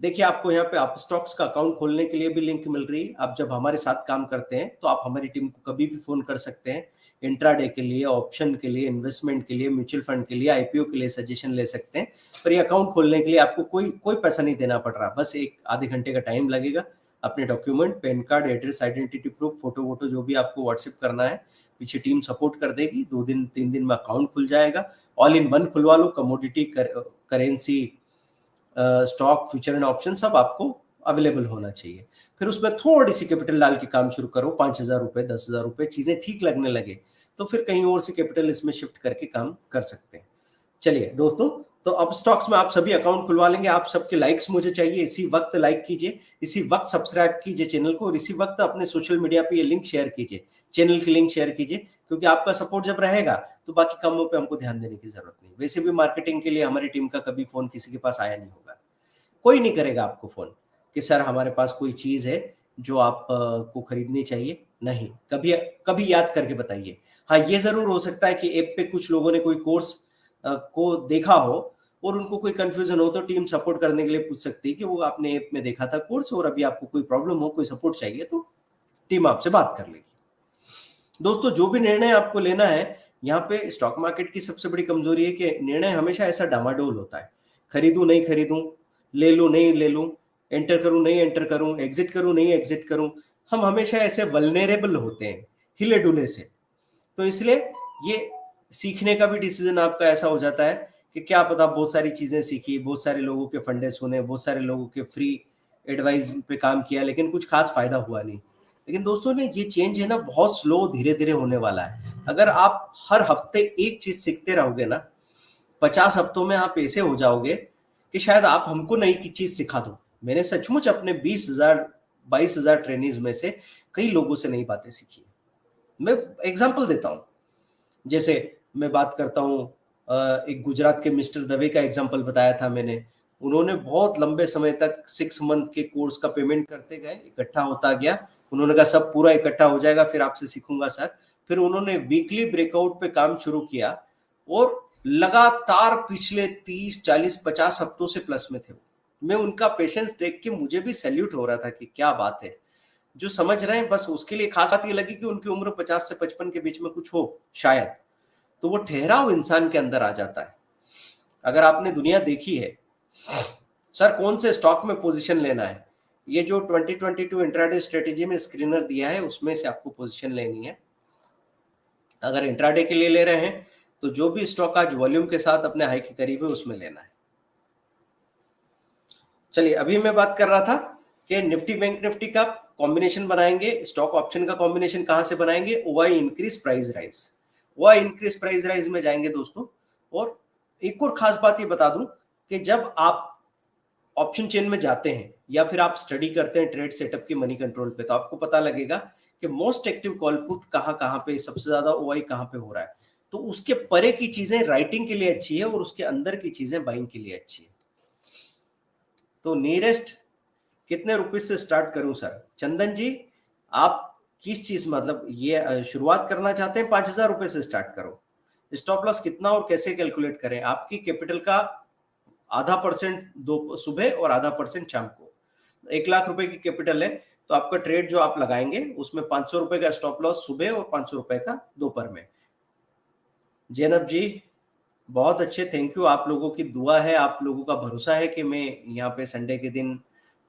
देखिए, आपको यहाँ पे आप स्टॉक्स का अकाउंट खोलने के लिए भी लिंक मिल रही है। आप जब हमारे साथ काम करते हैं तो आप हमारी टीम को कभी भी फोन कर सकते हैं। इंट्राडे के लिए, ऑप्शन के लिए, इन्वेस्टमेंट के लिए, म्यूचुअल फंड के लिए, आईपीओ के लिए सजेशन ले सकते हैं। पर ये अकाउंट खोलने के लिए आपको कोई पैसा नहीं देना पड़ रहा, बस एक आधे घंटे का टाइम लगेगा। अपने document, pan card, address, identity proof, photo वोटो जो भी आपको व्हाट्सएप करना है, पीछे टीम सपोर्ट कर देगी। 2 दिन 3 दिन में अकाउंट खुल जाएगा। ऑल इन वन खुलवा लो, commodity, currency, stock, future and option सब आपको अवेलेबल होना चाहिए। फिर उसमें थोड़ी सी कैपिटल डाल के काम शुरू करो, 5,000 रुपए, 10,000 रुपए, चीजें ठीक लगने लगे तो फिर कहीं और से कैपिटल इसमें शिफ्ट करके काम कर सकते हैं। चलिए दोस्तों, तो अब स्टॉक्स में आप सभी अकाउंट खुलवा लेंगे। आप सबके लाइक्स मुझे चाहिए, इसी वक्त लाइक कीजिए, इसी वक्त सब्सक्राइब कीजिए चैनल को, और इसी वक्त अपने सोशल मीडिया पे ये लिंक शेयर कीजिए, चैनल की लिंक शेयर कीजिए, क्योंकि आपका सपोर्ट जब रहेगा तो बाकी कामों पे हमको ध्यान देने की जरूरत नहीं। वैसे भी मार्केटिंग के लिए हमारी टीम का कभी फोन किसी के पास आया नहीं होगा। कोई नहीं करेगा आपको फोन कि सर हमारे पास कोई चीज है जो आप को खरीदनी चाहिए। नहीं, कभी कभी याद करके बताइए। हाँ, ये जरूर हो सकता है कि ऐप पे कुछ लोगों ने कोई कोर्स को देखा हो और उनको कोई कंफ्यूजन हो तो टीम सपोर्ट करने के लिए पूछ सकती है कि वो आपने ऐप में देखा था कोर्स और अभी आपको कोई प्रॉब्लम हो, कोई सपोर्ट चाहिए, तो टीम आपसे बात कर लेगी। दोस्तों, जो भी निर्णय आपको लेना है, यहाँ पे स्टॉक मार्केट की सबसे बड़ी कमजोरी है कि निर्णय हमेशा ऐसा डामाडोल होता है। खरीदूं नहीं खरीदूं, ले लूं नहीं ले लूं, एंटर करूं नहीं एंटर करूं, एग्जिट करूं नहीं एग्जिट करूं, हम हमेशा ऐसे वल्नरेबल होते हैं, हिले डुले से। तो इसलिए ये सीखने का भी डिसीजन आपका ऐसा हो जाता है कि क्या पता बहुत सारी चीजें सीखी, बहुत सारे लोगों के फंडे सुने, बहुत सारे लोगों के फ्री एडवाइस पे काम किया, लेकिन कुछ खास फायदा हुआ नहीं। लेकिन दोस्तों ने ये चेंज है ना, बहुत स्लो, धीरे धीरे होने वाला है। अगर आप हर हफ्ते एक चीज सीखते रहोगे ना, 50 हफ्तों में आप ऐसे हो जाओगे कि शायद आप हमको नई की चीज सिखा दो। मैंने सचमुच अपने 20,000 22,000 ट्रेनिज में से कई लोगों से नई बातें सीखी। मैं एग्जांपल देता हूं, जैसे मैं बात करता हूं, एक गुजरात के मिस्टर दवे का एग्जांपल बताया था मैंने। उन्होंने बहुत लंबे समय तक 6 मंथ के कोर्स का पेमेंट करते गए, इकट्ठा होता गया। उन्होंने कहा सब पूरा इकट्ठा हो जाएगा फिर आपसे सीखूंगा सर। फिर उन्होंने वीकली ब्रेकआउट पे काम शुरू किया और लगातार पिछले 30 40 50 हफ्तों से प्लस में थे। मैं उनका पेशेंस देख के मुझे भी सैल्यूट हो रहा था कि क्या बात है। जो समझ रहे हैं बस उसके लिए खास बात ये लगी कि उनकी उम्र 50 से 55 के बीच में कुछ हो शायद, तो वो ठहराव इंसान के अंदर आ जाता है। अगर आपने दुनिया देखी है, सर कौन से स्टॉक में पोजीशन लेना है, ये जो 2022 इंट्राडे स्ट्रेटेजी में स्क्रीनर दिया है उसमें से आपको पोजीशन लेनी है। अगर इंट्राडे के लिए ले रहे हैं तो जो भी स्टॉक आज वॉल्यूम के साथ अपने हाई के करीब है उसमें लेना है। चलिए, अभी मैं बात कर रहा था कि निफ्टी बैंक निफ्टी का कॉम्बिनेशन बनाएंगे, स्टॉक ऑप्शन का कॉम्बिनेशन कहां से बनाएंगे, OI increase price rise. OI increase price rise में जाएंगे दोस्तों। और एक और खास बात ये बता दूं कि जब आप ऑप्शन चेन में जाते हैं या फिर आप स्टडी करते हैं ट्रेड सेटअप की मनी कंट्रोल पे, तो आपको पता लगेगा कि मोस्ट एक्टिव कॉल पुट कहां कहां पे, सबसे ज्यादा ओआई कहां पे हो रहा है। तो उसके परे की चीजें राइटिंग के लिए अच्छी है और उसके अंदर की चीजें बाइंग के लिए अच्छी है। तो नियरेस्ट कितने रुपीज से स्टार्ट करूं सर? चंदन जी, आप किस चीज मतलब ये शुरुआत करना चाहते हैं? 5,000 रुपए से स्टार्ट करो। स्टॉप लॉस कितना और कैसे कैलकुलेट करें? आपकी कैपिटल का आधा परसेंट दो सुबह और आधा परसेंट शाम को। 1,00,000 रुपए की कैपिटल है तो आपका ट्रेड जो आप लगाएंगे उसमें 500 रुपए का स्टॉप लॉस सुबह और 500 रुपए का दोपहर में। जैनब जी बहुत अच्छे, थैंक यू। आप लोगों की दुआ है, आप लोगों का भरोसा है कि मैं यहाँ पे संडे के दिन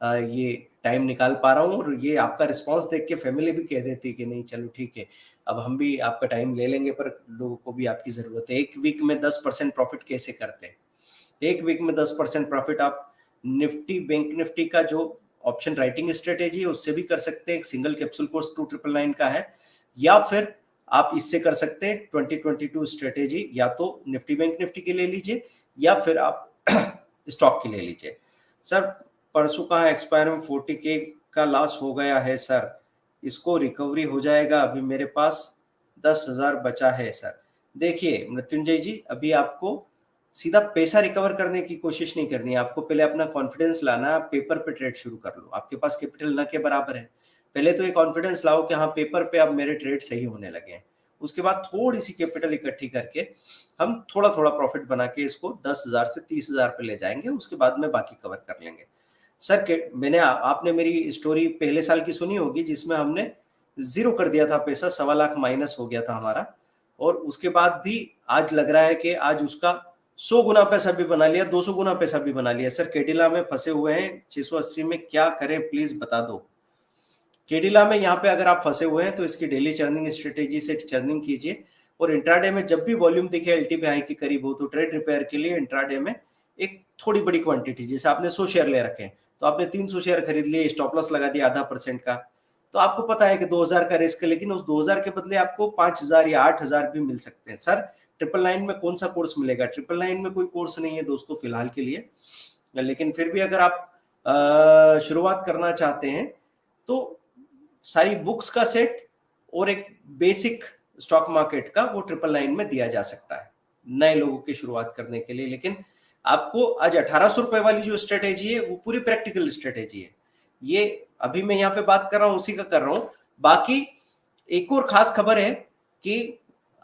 ये टाइम निकाल पा रहा हूँ, और ये आपका रिस्पांस देख के फैमिली भी कह देती है कि नहीं चलो ठीक है, अब हम भी आपका टाइम ले लेंगे, पर लोगों को भी आपकी जरूरत है। एक वीक में 10% प्रॉफिट कैसे करते हैं? एक वीक में 10% प्रॉफिट आप निफ्टी, बैंक निफ्टी का जो ऑप्शन राइटिंग स्ट्रेटेजी है उससे भी कर सकते हैं। एक सिंगल कैप्सूल कोर्स 2,999 का है, या फिर आप इससे कर सकते हैं 2022 स्ट्रेटेजी, या तो निफ्टी बैंक निफ्टी के ले लीजिए या फिर आप स्टॉक के ले लीजिए। सर परसों कहाँ एक्सपायर में 40K का लॉस हो गया है सर, इसको रिकवरी हो जाएगा? अभी मेरे पास 10,000 बचा है सर। देखिए मृत्युंजय जी, अभी आपको सीधा पैसा रिकवर करने की कोशिश नहीं करनी है, आपको पहले अपना कॉन्फिडेंस लाना है। आप पेपर पे ट्रेड शुरू कर लो, आपके पास कैपिटल न के बराबर है। पहले तो ये कॉन्फिडेंस लाओ कि हाँ पेपर पे अब मेरे ट्रेड सही होने लगे हैं। उसके बाद थोड़ी सी कैपिटल इकट्ठी करके हम थोड़ा थोड़ा प्रॉफिट बना के इसको 10,000 से 30,000 पे ले जाएंगे, उसके बाद में बाकी कवर कर लेंगे। सर मैंने आपने मेरी स्टोरी पहले साल की सुनी होगी जिसमें हमने जीरो कर दिया था पैसा, 1.25 लाख माइनस हो गया था हमारा, और उसके बाद भी आज लग रहा है कि आज उसका 100 गुना पैसा भी बना लिया, 200 गुना पैसा भी बना लिया। सर केडिला में फंसे हुए हैं 680 में, क्या करें प्लीज बता दो। केडिला में यहाँ पे अगर आप फंसे हुए हैं तो इसकी डेली चर्निंग स्ट्रेटेजी से चर्निंग कीजिए, और इंट्राडे में जब भी वॉल्यूम दिखे एलटीपी हाई के करीब हो तो ट्रेड रिपेयर के लिए इंट्राडे में एक थोड़ी बड़ी क्वांटिटी, जैसे आपने 100 शेयर ले रखे हैं तो आपने 300 शेयर खरीद लिए, स्टॉप लॉस लगा दिया 0.5% का, तो आपको पता है कि 2,000 का रिस्क है, लेकिन उस 2,000 के बदले आपको 5,000 या 8,000 भी मिल सकते हैं। सर 999 में कौन सा कोर्स मिलेगा? 999 में कोई कोर्स नहीं है दोस्तों फिलहाल के लिए, लेकिन फिर भी अगर आप शुरुआत करना चाहते हैं तो सारी बुक्स का सेट और एक बेसिक स्टॉक मार्केट का वो 999 में दिया जा सकता है नए लोगों की शुरुआत करने के लिए। लेकिन आपको आज 1,800 रुपए वाली जो स्ट्रेटेजी है वो पूरी प्रैक्टिकल स्ट्रेटेजी है, ये अभी मैं यहाँ पे बात कर रहा हूँ उसी का कर रहा हूँ। बाकी एक और खास खबर है कि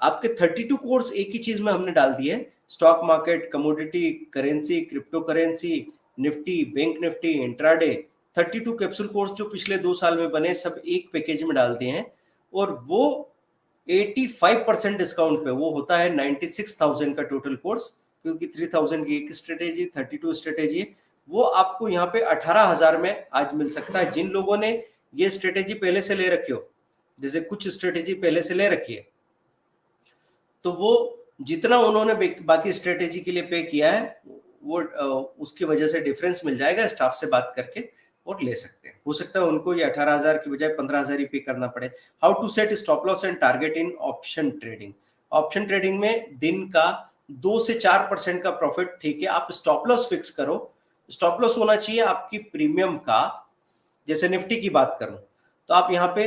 आपके 32 कोर्स एक ही चीज में हमने डाल दिए, stock market, commodity, currency, crypto currency, Nifty, bank Nifty, intraday, 32 capsule course जो पिछले 2 साल में बने सब एक पैकेज में डाल दिए हैं, और वो 85% डिस्काउंट पे वो होता है 96,000 का टोटल कोर्स, क्योंकि 3,000 की एक स्ट्रेटेजी, 32 स्ट्रेटेजी, वो आपको यहाँ पे 18,000 में आज मिल सकता है। जिन लोगों ने ये स्ट्रेटेजी पहले से ले रखी हो, जैसे कुछ स्ट्रेटेजी पहले से ले रखी है, तो वो जितना उन्होंने बाकी स्ट्रेटेजी के लिए पे किया है वो उसकी वजह से डिफरेंस मिल जाएगा, स्टाफ से बात करके और ले सकते हैं। हो सकता है उनको ये 18,000 की बजाय 15,000 ही पे करना पड़े। How to set stop loss and target in option trading? Option trading में दिन का 2 से 4% का प्रॉफिट ठीक है, आप स्टॉप लॉस फिक्स करो। स्टॉप लॉस होना चाहिए आपकी प्रीमियम का, जैसे निफ्टी की बात करूं तो आप यहाँ पे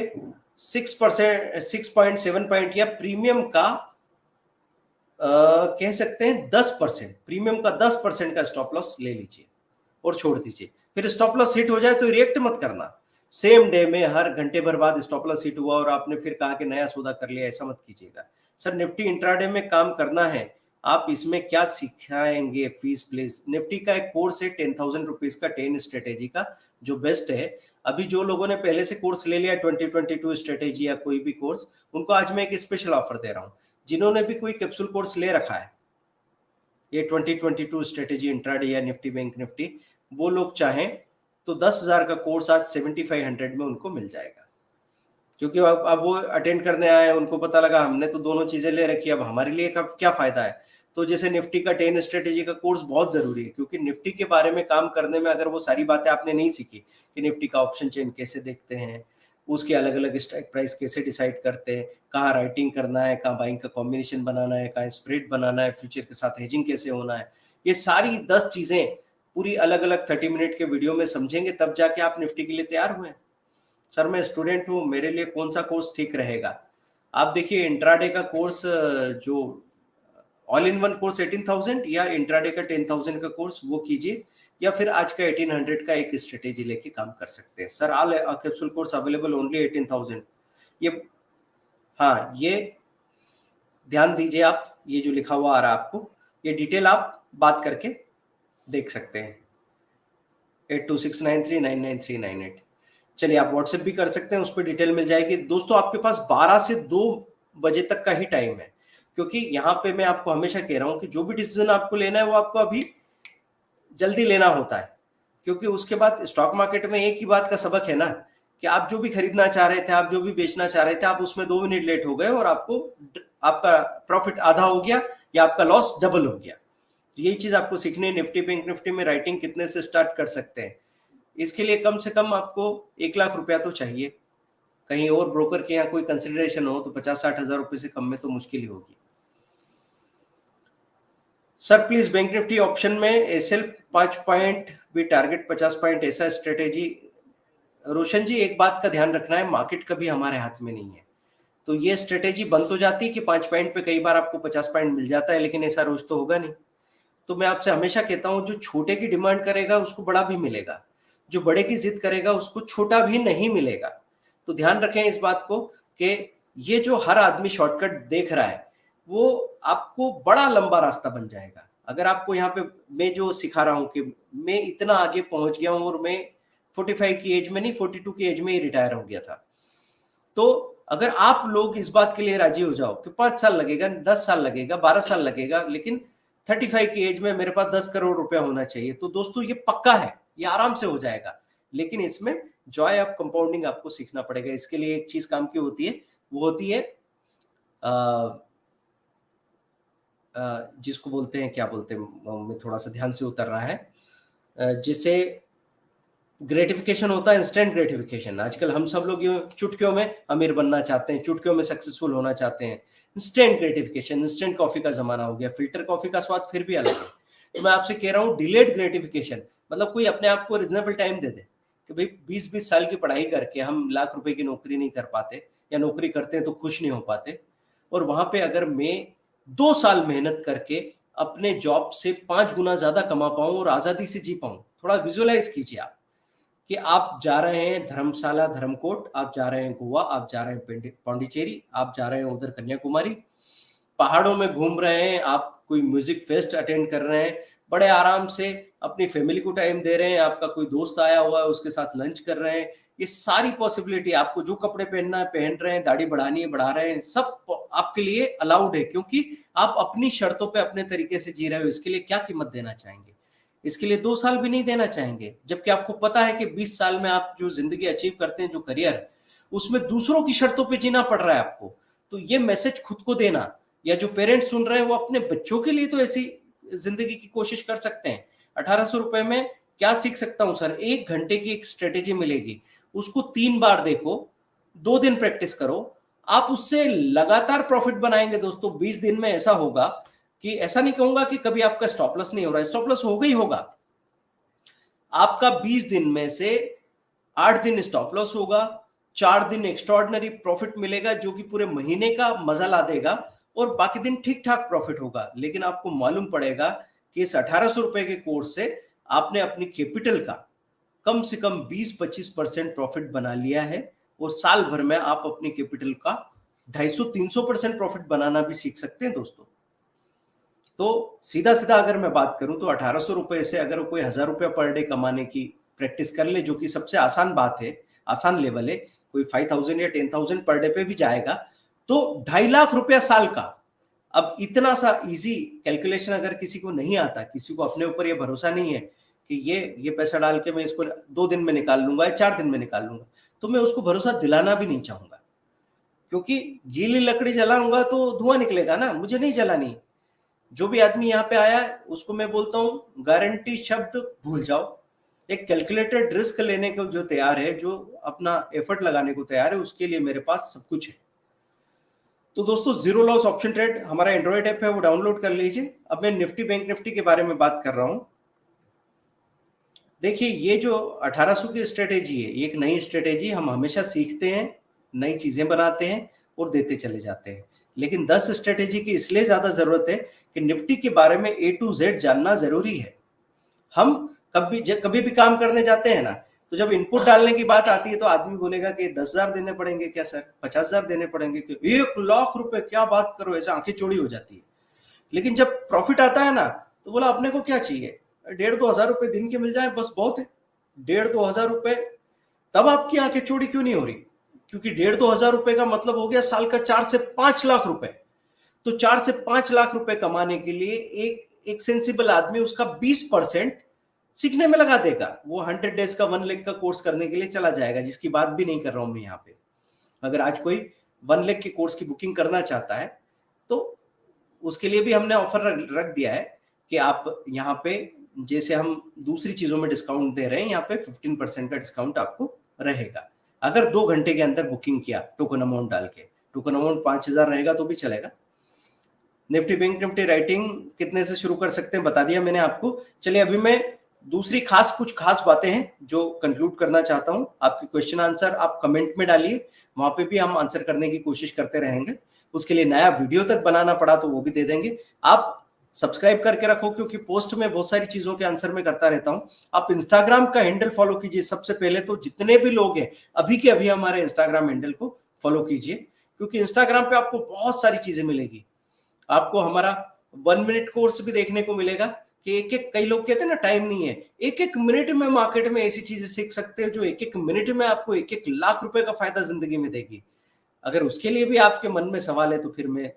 6%, 6.7 पॉइंट या प्रीमियम का कह सकते हैं 10%, प्रीमियम का 10% का स्टॉप लॉस ले लीजिए और छोड़ दीजिए। फिर स्टॉप लॉस हिट हो जाए तो रिएक्ट मत करना, सेम डे में हर घंटे भर बाद स्टॉप लॉस हिट हुआ और आपने फिर कहा कि नया सौदा कर लिया, ऐसा मत कीजिएगा। सर निफ्टी इंट्राडे में काम करना है, आप इसमें क्या सिखाएंगे फीस प्लीज? निफ्टी का एक कोर्स है 10,000 रुपीज का, 10 स्ट्रेटेजी का, जो बेस्ट है। अभी जो लोगों ने पहले से कोर्स ले लिया 2022 स्ट्रेटेजी या कोई भी कोर्स, उनको आज मैं एक स्पेशल ऑफर दे रहा हूँ। जिन्होंने भी कोई कैप्सूल कोर्स ले रखा है ये 2022 स्ट्रेटेजी इंट्राडे या निफ्टी बैंक निफ्टी, वो लोग चाहें तो 10,000 का कोर्स आज 7,500 में उनको मिल जाएगा, क्योंकि अब वो अटेंड करने आए, उनको पता लगा हमने तो दोनों चीजें ले रखी, अब हमारे लिए क्या फायदा है। तो जैसे निफ्टी का 10 स्ट्रेटेजी का कोर्स बहुत जरूरी है, क्योंकि निफ्टी के बारे में काम करने में अगर वो सारी बातें आपने नहीं सीखी कि निफ्टी का ऑप्शन चेन कैसे देखते हैं, उसके अलग अलग स्ट्राइक प्राइस कैसे डिसाइड करते हैं, कहाँ राइटिंग करना है, कहाँ बाइंग का कॉम्बिनेशन बनाना है, कहाँ स्प्रेड बनाना है, फ्यूचर के साथ हेजिंग कैसे होना है, ये सारी 10 चीजें पूरी अलग अलग 30 मिनट के वीडियो में समझेंगे, तब जाके आप निफ्टी के लिए तैयार हुए। सर मैं स्टूडेंट हूँ, मेरे लिए कौन सा कोर्स ठीक रहेगा? आप देखिए इंट्राडे का कोर्स जो ऑल इन वन कोर्स 18,000 या इंट्राडे का 10,000 का कोर्स वो कीजिए, या फिर आज का 1800 का एक स्ट्रेटेजी लेके काम कर सकते हैं। Sir all capsule course available only 18,000। ये हाँ, ये ध्यान दीजिए आप, ये जो लिखा हुआ आ रहा है आपको, ये डिटेल आप बात करके देख सकते हैं। 8269399398। चलिए आप व्हाट्सएप भी कर सकते हैं, उस पर डिटेल मिल जाएगी। दोस्तों आपके पास 12 से 2 बजे तक का ही टाइम है, क्योंकि यहाँ पे मैं आपको हमेशा कह रहा हूँ कि जो भी डिसीजन आपको लेना है वो आपको अभी जल्दी लेना होता है, क्योंकि उसके बाद स्टॉक मार्केट में एक ही बात का सबक है ना, कि आप जो भी खरीदना चाह रहे थे, आप जो भी बेचना चाह रहे थे, आप उसमें 2 मिनट लेट हो गए और आपका प्रॉफिट आधा हो गया या आपका लॉस डबल हो गया। तो यही चीज आपको सीखनी है। निफ्टी बैंक निफ्टी में राइटिंग कितने से स्टार्ट कर सकते हैं, इसके लिए कम से कम आपको 1 लाख रुपया तो चाहिए। कहीं और ब्रोकर के यहाँ कोई कंसिडरेशन हो तो 50-60 हजार रुपए से कम में तो मुश्किल ही होगी। Sir please bank Nifty option में एसएल 5 पॉइंट भी टारगेट 50 पॉइंट ऐसा स्ट्रेटेजी। रोशन जी एक बात का ध्यान रखना है, मार्केट कभी हमारे हाथ में नहीं है, तो ये स्ट्रेटेजी बन तो जाती है कि 5 पॉइंट पे कई बार आपको 50 पॉइंट मिल जाता है, लेकिन ऐसा रोज तो होगा नहीं। तो मैं आपसे हमेशा कहता हूं, जो छोटे की डिमांड करेगा उसको बड़ा भी मिलेगा, जो बड़े की जिद करेगा उसको छोटा भी नहीं मिलेगा। तो ध्यान रखें इस बात को कि ये जो हर आदमी शॉर्टकट देख रहा है वो आपको बड़ा लंबा रास्ता बन जाएगा। अगर आपको यहाँ पे मैं जो सिखा रहा हूँ कि मैं इतना आगे पहुंच गया हूँ और मैं 45 की एज में नहीं 42 की एज में ही रिटायर हो गया था, तो अगर आप लोग इस बात के लिए राजी हो जाओ कि 5 साल लगेगा, 10 साल लगेगा, 12 साल लगेगा, लेकिन 35 की एज में मेरे पास 10 करोड़ रुपया होना चाहिए, तो दोस्तों ये पक्का है, ये आराम से हो जाएगा। लेकिन इसमें जॉय ऑफ कंपाउंडिंग आपको सीखना पड़ेगा। इसके लिए एक चीज काम की होती है, वो होती है जिसको बोलते हैं, क्या बोलते हैं, मैं थोड़ा सा ध्यान से उतर रहा है, जिसे ग्रेटिफिकेशन होता है, इंस्टेंट ग्रेटिफिकेशन। आजकल हम सब लोग ये चुटकियों में अमीर बनना चाहते हैं, चुटकियों में सक्सेसफुल होना चाहते हैं। इंस्टेंट ग्रेटिफिकेशन, इंस्टेंट कॉफी का जमाना हो गया, फिल्टर कॉफी का स्वाद फिर भी अलग है। तो मैं आपसे कह रहा हूँ डिलेड ग्रेटिफिकेशन, मतलब कोई अपने आप को रिजनेबल टाइम दे दे कि भाई 20-20 साल की पढ़ाई करके हम लाख रुपए की नौकरी नहीं कर पाते, या नौकरी करते हैं तो खुश नहीं हो पाते, और वहां पे अगर मैं 2 साल मेहनत करके अपने जॉब से 5 गुना ज्यादा कमा पाऊं और आजादी से जी पाऊं। थोड़ा विजुअलाइज कीजिए आप कि आप जा रहे हैं धर्मशाला धर्मकोट, आप जा रहे हैं गोवा, आप जा रहे हैं पांडिचेरी, आप जा रहे हैं उधर कन्याकुमारी, पहाड़ों में घूम रहे हैं, आप कोई म्यूजिक फेस्ट अटेंड कर रहे हैं, बड़े आराम से अपनी फैमिली को टाइम दे रहे हैं, आपका कोई दोस्त आया हुआ है उसके साथ लंच कर रहे हैं। ये सारी पॉसिबिलिटी, आपको जो कपड़े पहनना है पहन रहे हैं, दाढ़ी बढ़ानी है बढ़ा रहे हैं, सब आपके लिए अलाउड है, क्योंकि आप अपनी शर्तों पे अपने तरीके से जी रहे हो। इसके लिए क्या कीमत देना चाहेंगे? इसके लिए 2 साल भी नहीं देना चाहेंगे, जबकि आपको पता है कि 20 साल में आप जो जिंदगी अचीव करते हैं, जो करियर, उसमें दूसरों की शर्तों पे जीना पड़ रहा है आपको। तो ये मैसेज खुद को देना, या जो पेरेंट्स सुन रहे हैं वो अपने बच्चों के लिए तो ऐसी जिंदगी की कोशिश कर सकते हैं। 1800 रुपए में क्या सीख सकता हूं सर? 1 घंटे की एक स्ट्रेटेजी मिलेगी, उसको 3 बार देखो, 2 दिन प्रैक्टिस करो, आप उससे लगातार प्रॉफिट बनाएंगे दोस्तों। 20 दिन में ऐसा होगा कि, ऐसा नहीं कहूंगा कि कभी आपका स्टॉप लॉस नहीं हो रहा है, स्टॉप लॉस होगा ही होगा। आपका 20 दिन में से 8 दिन स्टॉप लॉस होगा, 4 दिन एक्स्ट्राऑर्डिनरी प्रॉफिट मिलेगा जो कि पूरे महीने का मजा ला देगा, और बाकी दिन ठीक ठाक प्रॉफिट होगा। लेकिन आपको मालूम पड़ेगा कि इस 1800 रुपए के कोर्स से आपने अपनी कैपिटल का कम से कम 20-25% प्रॉफिट बना लिया है, और साल भर में आप अपनी कैपिटल का 250-300% प्रॉफिट बनाना भी सीख सकते हैं दोस्तों। तो सीधा सीधा अगर मैं बात करूं तो 1800 रुपए से अगर कोई 1000 रुपया पर डे कमाने की प्रैक्टिस कर ले, जो कि सबसे आसान बात है, आसान लेवल है, कोई 5000 या 10,000 पर डे पे भी जाएगा, तो 2.5 लाख रुपया साल का। अब इतना सा इजी कैलकुलेशन अगर किसी को नहीं आता, किसी को अपने ऊपर ये भरोसा नहीं है कि ये पैसा डाल के मैं इसको 2 दिन में निकाल लूंगा या 4 दिन में निकाल लूंगा, तो मैं उसको भरोसा दिलाना भी नहीं चाहूंगा, क्योंकि गीली लकड़ी जलाऊंगा तो धुआं निकलेगा ना, मुझे नहीं जलानी। जो भी आदमी यहाँ पे आया है उसको मैं बोलता हूँ गारंटी शब्द भूल जाओ। एक कैलकुलेटेड रिस्क लेने को जो तैयार है, जो अपना एफर्ट लगाने को तैयार है, उसके लिए मेरे पास सब कुछ है। तो दोस्तों जीरो लॉस ऑप्शन ट्रेड हमारा एंड्रॉइड ऐप है, वो डाउनलोड कर लीजिए। अब मैं निफ्टी बैंक निफ्टी के बारे में बात कर रहा हूं। देखिए ये जो 1800 की स्ट्रेटेजी है, ये एक नई स्ट्रेटेजी, हम हमेशा सीखते हैं, नई चीजें बनाते हैं, और देते चले जाते हैं। लेकिन 10 स्ट्रेटेजी की इसलिए ज्यादा जरूरत है कि निफ्टी के बारे में A to Z जानना जरूरी है। हम कभी भी काम करने जाते हैं ना, तो जब इनपुट डालने की बात आती है तो आदमी बोलेगा कि 10,000 देने पड़ेंगे क्या सर, 50,000 देने पड़ेंगे क्या, 1 लाख रुपए, क्या बात करो, ऐसे आंखें चौड़ी हो जाती है। लेकिन जब प्रॉफिट आता है ना, तो बोला अपने को क्या चाहिए, 1,500-2,000 रुपए दिन के मिल जाए बस बहुत है। 1,500-2,000 रुपए, तब आपकी आंखें चौड़ी क्यों नहीं हो रही? क्योंकि 1,500-2,000 रुपए का मतलब हो गया साल का 4 से 5 लाख रुपए। तो 4 से 5 लाख रुपए कमाने के लिए एक सेंसिबल आदमी उसका 20% सीखने में लगा देगा। वो 100 डेज का 1 लाख का कोर्स करने के लिए चला जाएगा, जिसकी बात भी नहीं कर रहा हूं मैं यहाँ पे। अगर आज कोई 1 लाख के कोर्स की बुकिंग करना चाहता है तो उसके लिए भी हमने ऑफर रख दिया है कि आप यहाँ पे, जैसे हम दूसरी चीजों में डिस्काउंट दे रहे हैं, यहाँ पे 15% का डिस्काउंट आपको रहेगा अगर 2 घंटे के अंदर बुकिंग किया टोकन अमाउंट डाल के। टोकन अमाउंट 5,000 रहेगा तो भी चलेगा। निफ्टी बैंक निफ्टी राइटिंग कितने से शुरू कर सकते हैं बता दिया मैंने आपको। चलिए अभी मैं दूसरी कुछ खास बातें हैं जो कंक्लूड करना चाहता हूं। आपके क्वेश्चन आंसर आप कमेंट में डालिए, वहां पे भी हम आंसर करने की कोशिश करते रहेंगे। उसके लिए नया वीडियो तक बनाना पड़ा तो वो भी दे देंगे। आप सब्सक्राइब करके रखो, क्योंकि पोस्ट में बहुत सारी चीजों के आंसर में करता रहता हूं। आप इंस्टाग्राम का हैंडल फॉलो कीजिए सबसे पहले, तो जितने भी लोग हैं अभी के अभी हमारे इंस्टाग्राम हैंडल को फॉलो कीजिए, क्योंकि इंस्टाग्राम पे आपको बहुत सारी चीजें मिलेगी। आपको हमारा 1 मिनट कोर्स भी देखने को मिलेगा कि कई लोग कहते हैं ना टाइम नहीं है, 1 मिनट में मार्केट में ऐसी चीजें सीख सकते हो जो 1 मिनट में आपको 1 लाख रुपए का फायदा जिंदगी में देगी। अगर उसके लिए भी आपके मन में सवाल है तो फिर मैं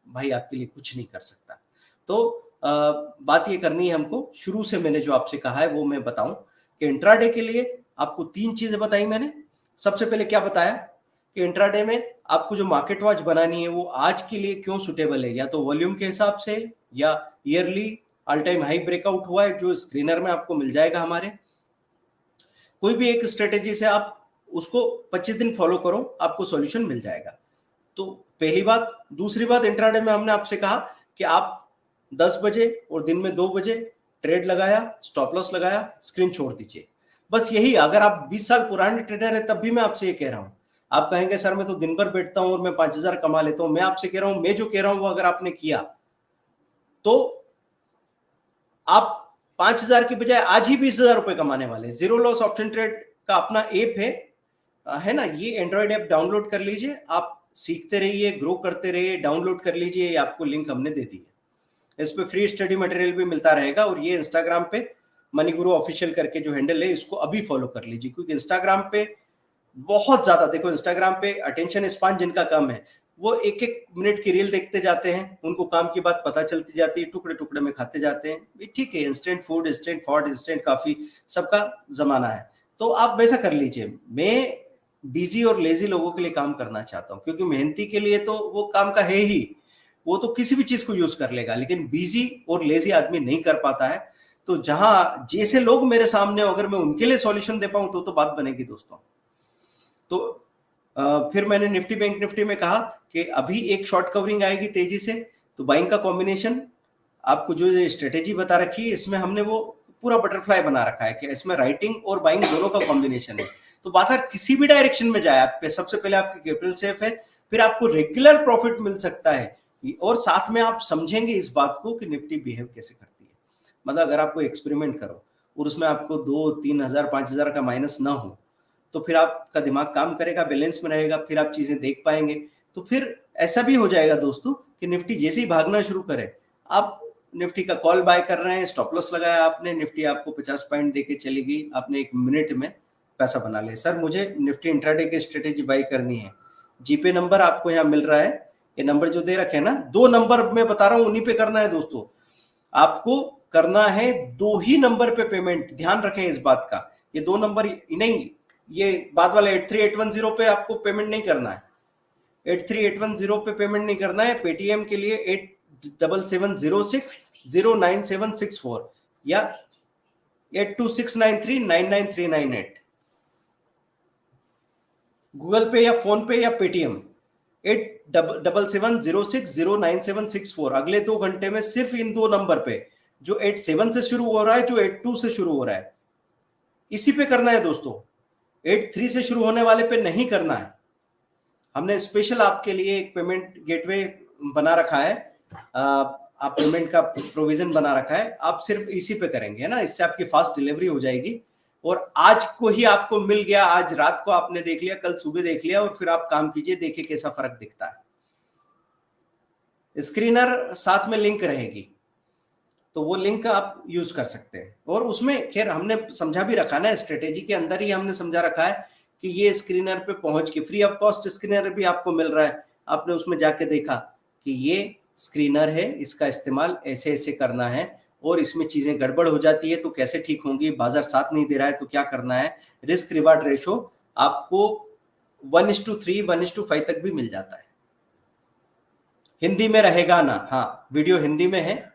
भाई आपके लिए कुछ नहीं कर सकता। तो बात ये करनी है हमको, शुरू से मैंने जो आपसे कहा है वो मैं बताऊं कि इंट्राडे के लिए आपको 3 चीजें बताई मैंने। सबसे पहले क्या बताया कि इंट्राडे में आपको जो मार्केट वॉच बनानी है वो आज के लिए क्यों सुटेबल है, या तो वॉल्यूम के हिसाब से या yearly all time high breakout हुआ है जो स्क्रीनर में आपको मिल जाएगा हमारे। कोई भी एक स्ट्रेटेजी से आप उसको 25 दिन फॉलो करो, आपको सॉल्यूशन मिल जाएगा। तो पहली बात। दूसरी बात, इंट्राडे में हमने आपसे कहा कि आप 10 बजे और दिन में 2 बजे ट्रेड लगाया, स्टॉप लॉस लगाया, स्क्रीन छोड़ दीजिए। बस यही। अगर आप 20 साल पुराने ट्रेडर है तब भी मैं आपसे ये कह रहा हूं। आप कहेंगे सर मैं तो दिन भर बैठता हूं और मैं 5,000 कमा लेता हूं। मैं आपसे कह रहा हूं, मैं जो कह रहा हूं वो अगर आपने किया तो आप 5,000 की बजाय आज ही 20,000 रुपए कमाने वाले। जीरो लॉस ऑप्शन ट्रेड का अपना ऐप है ना, ये एंड्रॉइड ऐप डाउनलोड कर लीजिए। आप सीखते रहिए, ग्रो करते रहिए, डाउनलोड कर लीजिए। ये आपको लिंक हमने दे दी है। इस पे फ्री स्टडी मटेरियल भी मिलता रहेगा। और ये इंस्टाग्राम पे मनी गुरु ऑफिशियल करके जो हैंडल है इसको अभी फॉलो कर लीजिए, क्योंकि इंस्टाग्राम पे बहुत ज्यादा, देखो इंस्टाग्राम पे अटेंशन स्पान जिनका कम है वो 1-1 मिनट की रील देखते जाते हैं, उनको काम की बात पता चलती जाती है, टुकड़े टुकड़े में खाते जाते हैं। ठीक है, instant food, instant food, instant coffee, सबका जमाना है, तो आप वैसा कर लीजिए। मैं बिजी और लेजी लोगों के लिए काम करना चाहता हूँ, क्योंकि मेहनती के लिए तो वो काम का है ही, वो तो किसी भी चीज को यूज कर लेगा, लेकिन बिजी और लेजी आदमी नहीं कर पाता है। तो जहां जैसे लोग मेरे सामने अगर मैं उनके लिए सॉल्यूशन दे पाऊं तो बात बनेगी दोस्तों। तो फिर मैंने निफ्टी बैंक निफ्टी में कहा कि अभी एक शॉर्ट कवरिंग आएगी तेजी से, तो बाइंग का कॉम्बिनेशन आपको जो स्ट्रेटेजी बता रखी है इसमें हमने वो पूरा बटरफ्लाई बना रखा है कि इसमें राइटिंग और बाइंग दोनों का कॉम्बिनेशन है। तो बाजार किसी भी डायरेक्शन में जाए, आप सबसे पहले आपकी कैपिटल सेफ है, फिर आपको रेगुलर प्रॉफिट मिल सकता है, और साथ में आप समझेंगे इस बात को कि निफ्टी बिहेव कैसे करती है। मतलब अगर आपको एक्सपेरिमेंट करो और उसमें आपको 2-3 हजार 5,000 का माइनस ना हो, तो फिर आपका दिमाग काम करेगा, बैलेंस में रहेगा, फिर आप चीजें देख पाएंगे। तो फिर ऐसा भी हो जाएगा दोस्तों कि निफ्टी जैसे ही भागना शुरू करे, आप निफ्टी का कॉल बाय कर रहे हैं, स्टॉप लॉस लगाया आपने, निफ्टी आपको 50 पॉइंट देके चली गई, आपने 1 मिनट में पैसा बना लिया। सर मुझे निफ्टी इंट्राडे की स्ट्रेटेजी बाय करनी है, जीपे नंबर आपको यहाँ मिल रहा है, ये नंबर जो दे रखे हैं ना, 2 नंबर मैं बता रहा हूँ उन्हीं पे करना है दोस्तों। आपको करना है 2 ही नंबर पे पेमेंट, ध्यान रखें इस बात का। ये 2 नंबर नहीं, ये बाद वाला 83810 पे आपको पेमेंट नहीं करना है। 83810 पे पेमेंट नहीं करना है। पेटीएम के लिए 877060976764 या 8269399398। गूगल पे या फोन पे या पेटीएम 877060976764। अगले 2 घंटे में सिर्फ इन 2 नंबर पे, जो 87 से शुरू हो रहा है, जो 82 से शुरू हो रहा है, इसी पे करना है दोस्तों। 83 से शुरू होने वाले पे नहीं करना है। हमने स्पेशल आपके लिए एक पेमेंट गेटवे बना रखा है, आप पेमेंट का प्रोविजन बना रखा है, आप सिर्फ इसी पे करेंगे, है ना, इससे आपकी फास्ट डिलीवरी हो जाएगी। और आज को ही आपको मिल गया, आज रात को आपने देख लिया, कल सुबह देख लिया, और फिर आप काम कीजिए, देखिए कैसा फर्क दिखता है। स्क्रीनर साथ में लिंक रहेगी, तो वो लिंक आप यूज कर सकते हैं। और उसमें खैर हमने समझा भी रखा ना, स्ट्रेटेजी के अंदर ही हमने समझा रखा है कि ये स्क्रीनर पे पहुंच के फ्री ऑफ कॉस्ट स्क्रीनर भी आपको मिल रहा है। आपने उसमें जाके देखा कि ये स्क्रीनर है, इसका इस्तेमाल ऐसे ऐसे करना है, और इसमें चीजें गड़बड़ हो जाती है तो कैसे ठीक होंगी, बाजार साथ नहीं दे रहा है तो क्या करना है। रिस्क रिवार्ड रेशो आपको 1:3, 1:5 तक भी मिल जाता है। हिंदी में रहेगा ना, हाँ वीडियो हिंदी में है,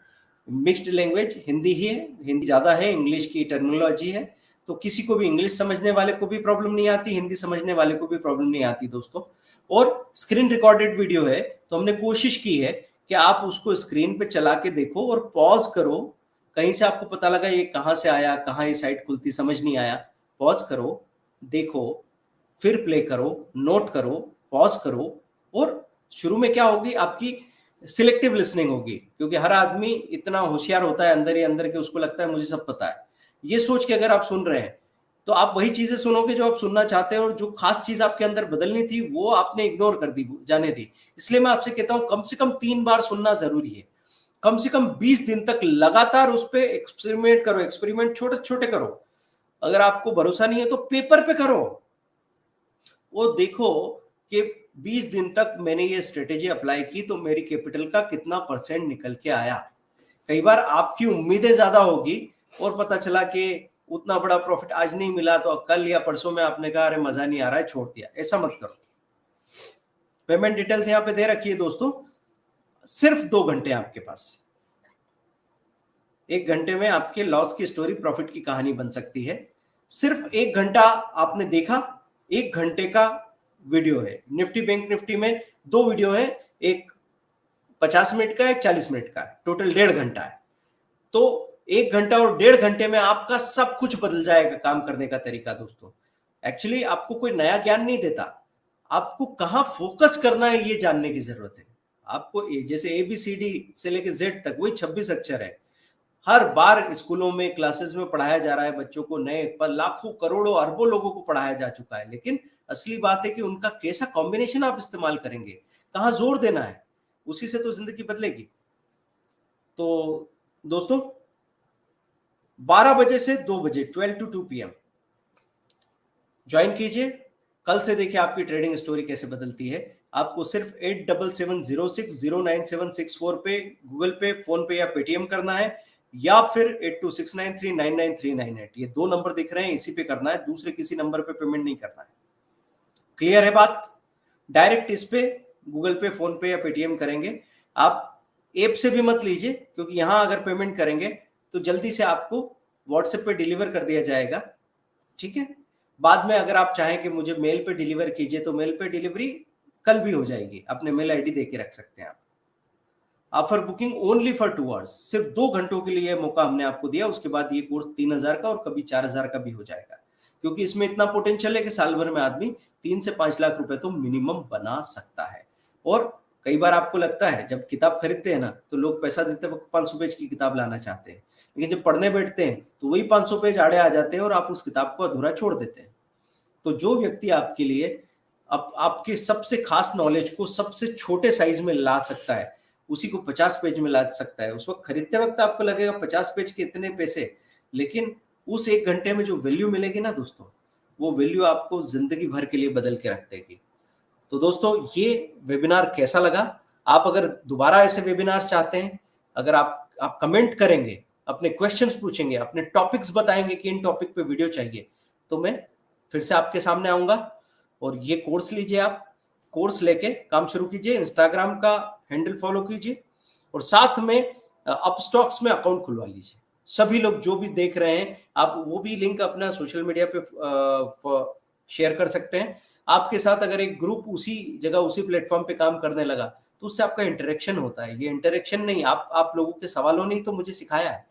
मिक्स्ड लैंग्वेज हिंदी ही है, हिंदी ज्यादा है, इंग्लिश की टर्मिनोलॉजी है, तो किसी को भी इंग्लिश समझने वाले को भी प्रॉब्लम नहीं आती, हिंदी समझने वाले को भी प्रॉब्लम नहीं आती दोस्तों। और स्क्रीन रिकॉर्डेड वीडियो है, तो हमने कोशिश की है कि आप उसको स्क्रीन पे चला के देखो और पॉज करो, कहीं से आपको पता लगा ये कहाँ से आया, कहाँ ये साइट खुलती, समझ नहीं आया, पॉज करो, देखो, फिर प्ले करो, नोट करो, पॉज करो। और शुरू में क्या होगी, आपकी सिलेक्टिव लिसनिंग होगी, क्योंकि हर आदमी इतना होशियार होता है अंदर ही अंदर के, उसको लगता है मुझे सब पता है। ये सोच के अगर आप सुन रहे हैं तो आप वही चीजें सुनोगे जो आप सुनना चाहते हैं, और जो खास चीज आपके अंदर बदलनी थी वो आपने इग्नोर कर दी, जाने दी। इसलिए मैं आपसे कहता हूं कम से कम 3 बार सुनना जरूरी है, कम से कम 20 दिन तक लगातार उस पर एक्सपेरिमेंट करो, एक्सपेरिमेंट छोटे छोटे करो। अगर आपको भरोसा नहीं है तो पेपर पे करो, वो देखो कि 20 दिन तक मैंने ये स्ट्रेटेजी अप्लाई की तो मेरी कैपिटल का कितना परसेंट निकल के आया। कई बार आपकी उम्मीदें ज्यादा होगी और पता चला कि उतना बड़ा प्रॉफिट आज नहीं मिला, तो कल या परसों में आपने कहा अरे मजा नहीं आ रहा है, छोड़ दिया। ऐसा मत करो। पेमेंट डिटेल्स यहां पे दे रखी है दोस्तों, सिर्फ 2 घंटे आपके पास, 1 घंटे में आपके लॉस की स्टोरी प्रॉफिट की कहानी बन सकती है। सिर्फ 1 घंटा आपने देखा, 1 घंटे का वीडियो है। निफ्टी बैंक निफ्टी में 2 वीडियो है, एक 50 मिनट का, एक 40 मिनट का, टोटल 1.5 घंटा है। तो 1 घंटा और 1.5 घंटे में आपका सब कुछ बदल जाएगा काम करने का तरीका दोस्तों। एक्चुअली आपको कोई नया ज्ञान नहीं देता, आपको कहां फोकस करना है ये जानने की जरूरत है। आपको जैसे ABCD से लेकर Z तक वही 26 अक्षर है, हर बार स्कूलों में क्लासेस में पढ़ाया जा रहा है बच्चों को, नए पर लाखों करोड़ों अरबों लोगों को पढ़ाया जा चुका है, लेकिन असली बात है कि उनका कैसा कॉम्बिनेशन आप इस्तेमाल करेंगे, कहां जोर देना है, उसी से तो जिंदगी बदलेगी। तो दोस्तों 12 बजे से 2 बजे 12 to 2 PM ज्वाइन कीजिए। कल से देखिए आपकी ट्रेडिंग स्टोरी कैसे बदलती है। आपको सिर्फ 8770609764 पे गूगल पे, फोन पे या पेटीएम करना है, या फिर 8269399398, ये 2 नंबर दिख रहे हैं, इसी पे करना है, दूसरे किसी नंबर पे पेमेंट नहीं करना है। क्लियर है बात? डायरेक्ट इस पे गूगल पे, फोन पे या पेटीएम करेंगे। आप ऐप से भी मत लीजिए, क्योंकि यहां अगर पेमेंट करेंगे तो जल्दी से आपको व्हाट्सएप पे डिलीवर कर दिया जाएगा, ठीक है। बाद में अगर आप चाहें कि मुझे मेल पे डिलीवर कीजिए तो मेल पे डिलीवरी कल भी हो जाएगी, अपने मेल आईडी देके रख सकते हैं आप। Offer booking only for 2 hours, सिर्फ 2 घंटों के लिए मौका हमने आपको दिया, उसके बाद ये कोर्स 3000 का और कभी 4000 का भी हो जाएगा, क्योंकि इसमें इतना पोटेंशियल है कि साल भर में आदमी 3 से 5 लाख रुपए तो मिनिमम बना सकता है। और कई बार आपको लगता है जब किताब खरीदते हैं ना, तो लोग पैसा देते वक्त 500 पेज की किताब लाना चाहते हैं, लेकिन जब पढ़ने बैठते हैं तो वही 500 पेज आड़े आ जाते हैं और आप उस किताब को अधूरा छोड़ देते हैं। तो जो व्यक्ति आपके लिए आपके सबसे खास नॉलेज को सबसे छोटे साइज में ला सकता है, उसी को 50 पेज में ला सकता है। उस वक्त खरीदते वक्त आपको लगेगा 50 पेज के इतने पैसे, लेकिन उस 1 घंटे में जो वैल्यू मिलेगी ना दोस्तों, वो वैल्यू आपको जिंदगी भर के लिए बदल के रख देगी। तो दोस्तों ये वेबिनार कैसा लगा? आप अगर दोबारा ऐसे वेबिनार चाहते हैं, अगर आप कमेंट करेंगे, अपने क्वेश्चंस पूछेंगे, अपने टॉपिक्स बताएंगे कि इन टॉपिक पे वीडियो चाहिए, तो मैं फिर से आपके सामने आऊंगा। और ये कोर्स लीजिए, आप कोर्स लेके काम शुरू कीजिए, इंस्टाग्राम का हैंडल फॉलो कीजिए, और साथ में अपस्टॉक्स में अकाउंट खुलवा लीजिए। सभी लोग जो भी देख रहे हैं, आप वो भी लिंक अपना सोशल मीडिया पे शेयर कर सकते हैं। आपके साथ अगर एक ग्रुप उसी जगह उसी प्लेटफॉर्म पे काम करने लगा तो उससे आपका इंटरेक्शन होता है। ये इंटरेक्शन नहीं, आप लोगों के सवालों ने ही तो मुझे सिखाया है।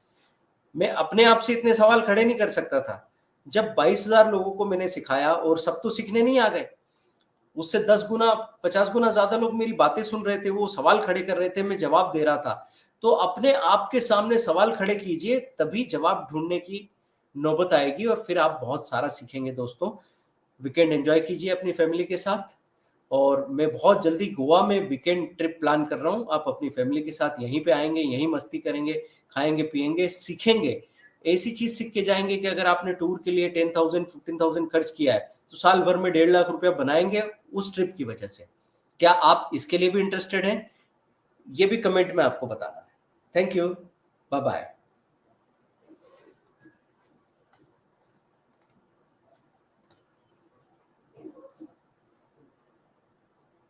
मैं अपने आप से इतने सवाल खड़े नहीं कर सकता था। जब 22,000 लोगों को मैंने सिखाया और सब तो सीखने नहीं आ गए, उससे 10 गुना 50 गुना ज्यादा लोग मेरी बातें सुन रहे थे, वो सवाल खड़े कर रहे थे, मैं जवाब दे रहा था। तो अपने आप के सामने सवाल खड़े कीजिए, तभी जवाब ढूंढने की नौबत आएगी और फिर आप बहुत सारा सीखेंगे दोस्तों। वीकेंड एंजॉय कीजिए अपनी फैमिली के साथ, और मैं बहुत जल्दी गोवा में वीकेंड ट्रिप प्लान कर रहा हूँ। आप अपनी फैमिली के साथ यहीं पे आएंगे, यहीं मस्ती करेंगे, खाएंगे पिएंगे, सीखेंगे। ऐसी चीज सीख के जाएंगे कि अगर आपने टूर के लिए 10,000 15,000 खर्च किया है, तो साल भर में 1.5 लाख रुपया बनाएंगे उस ट्रिप की वजह से। क्या आप इसके लिए भी इंटरेस्टेड हैं? ये भी कमेंट में आपको बताना है। Thank you, bye bye.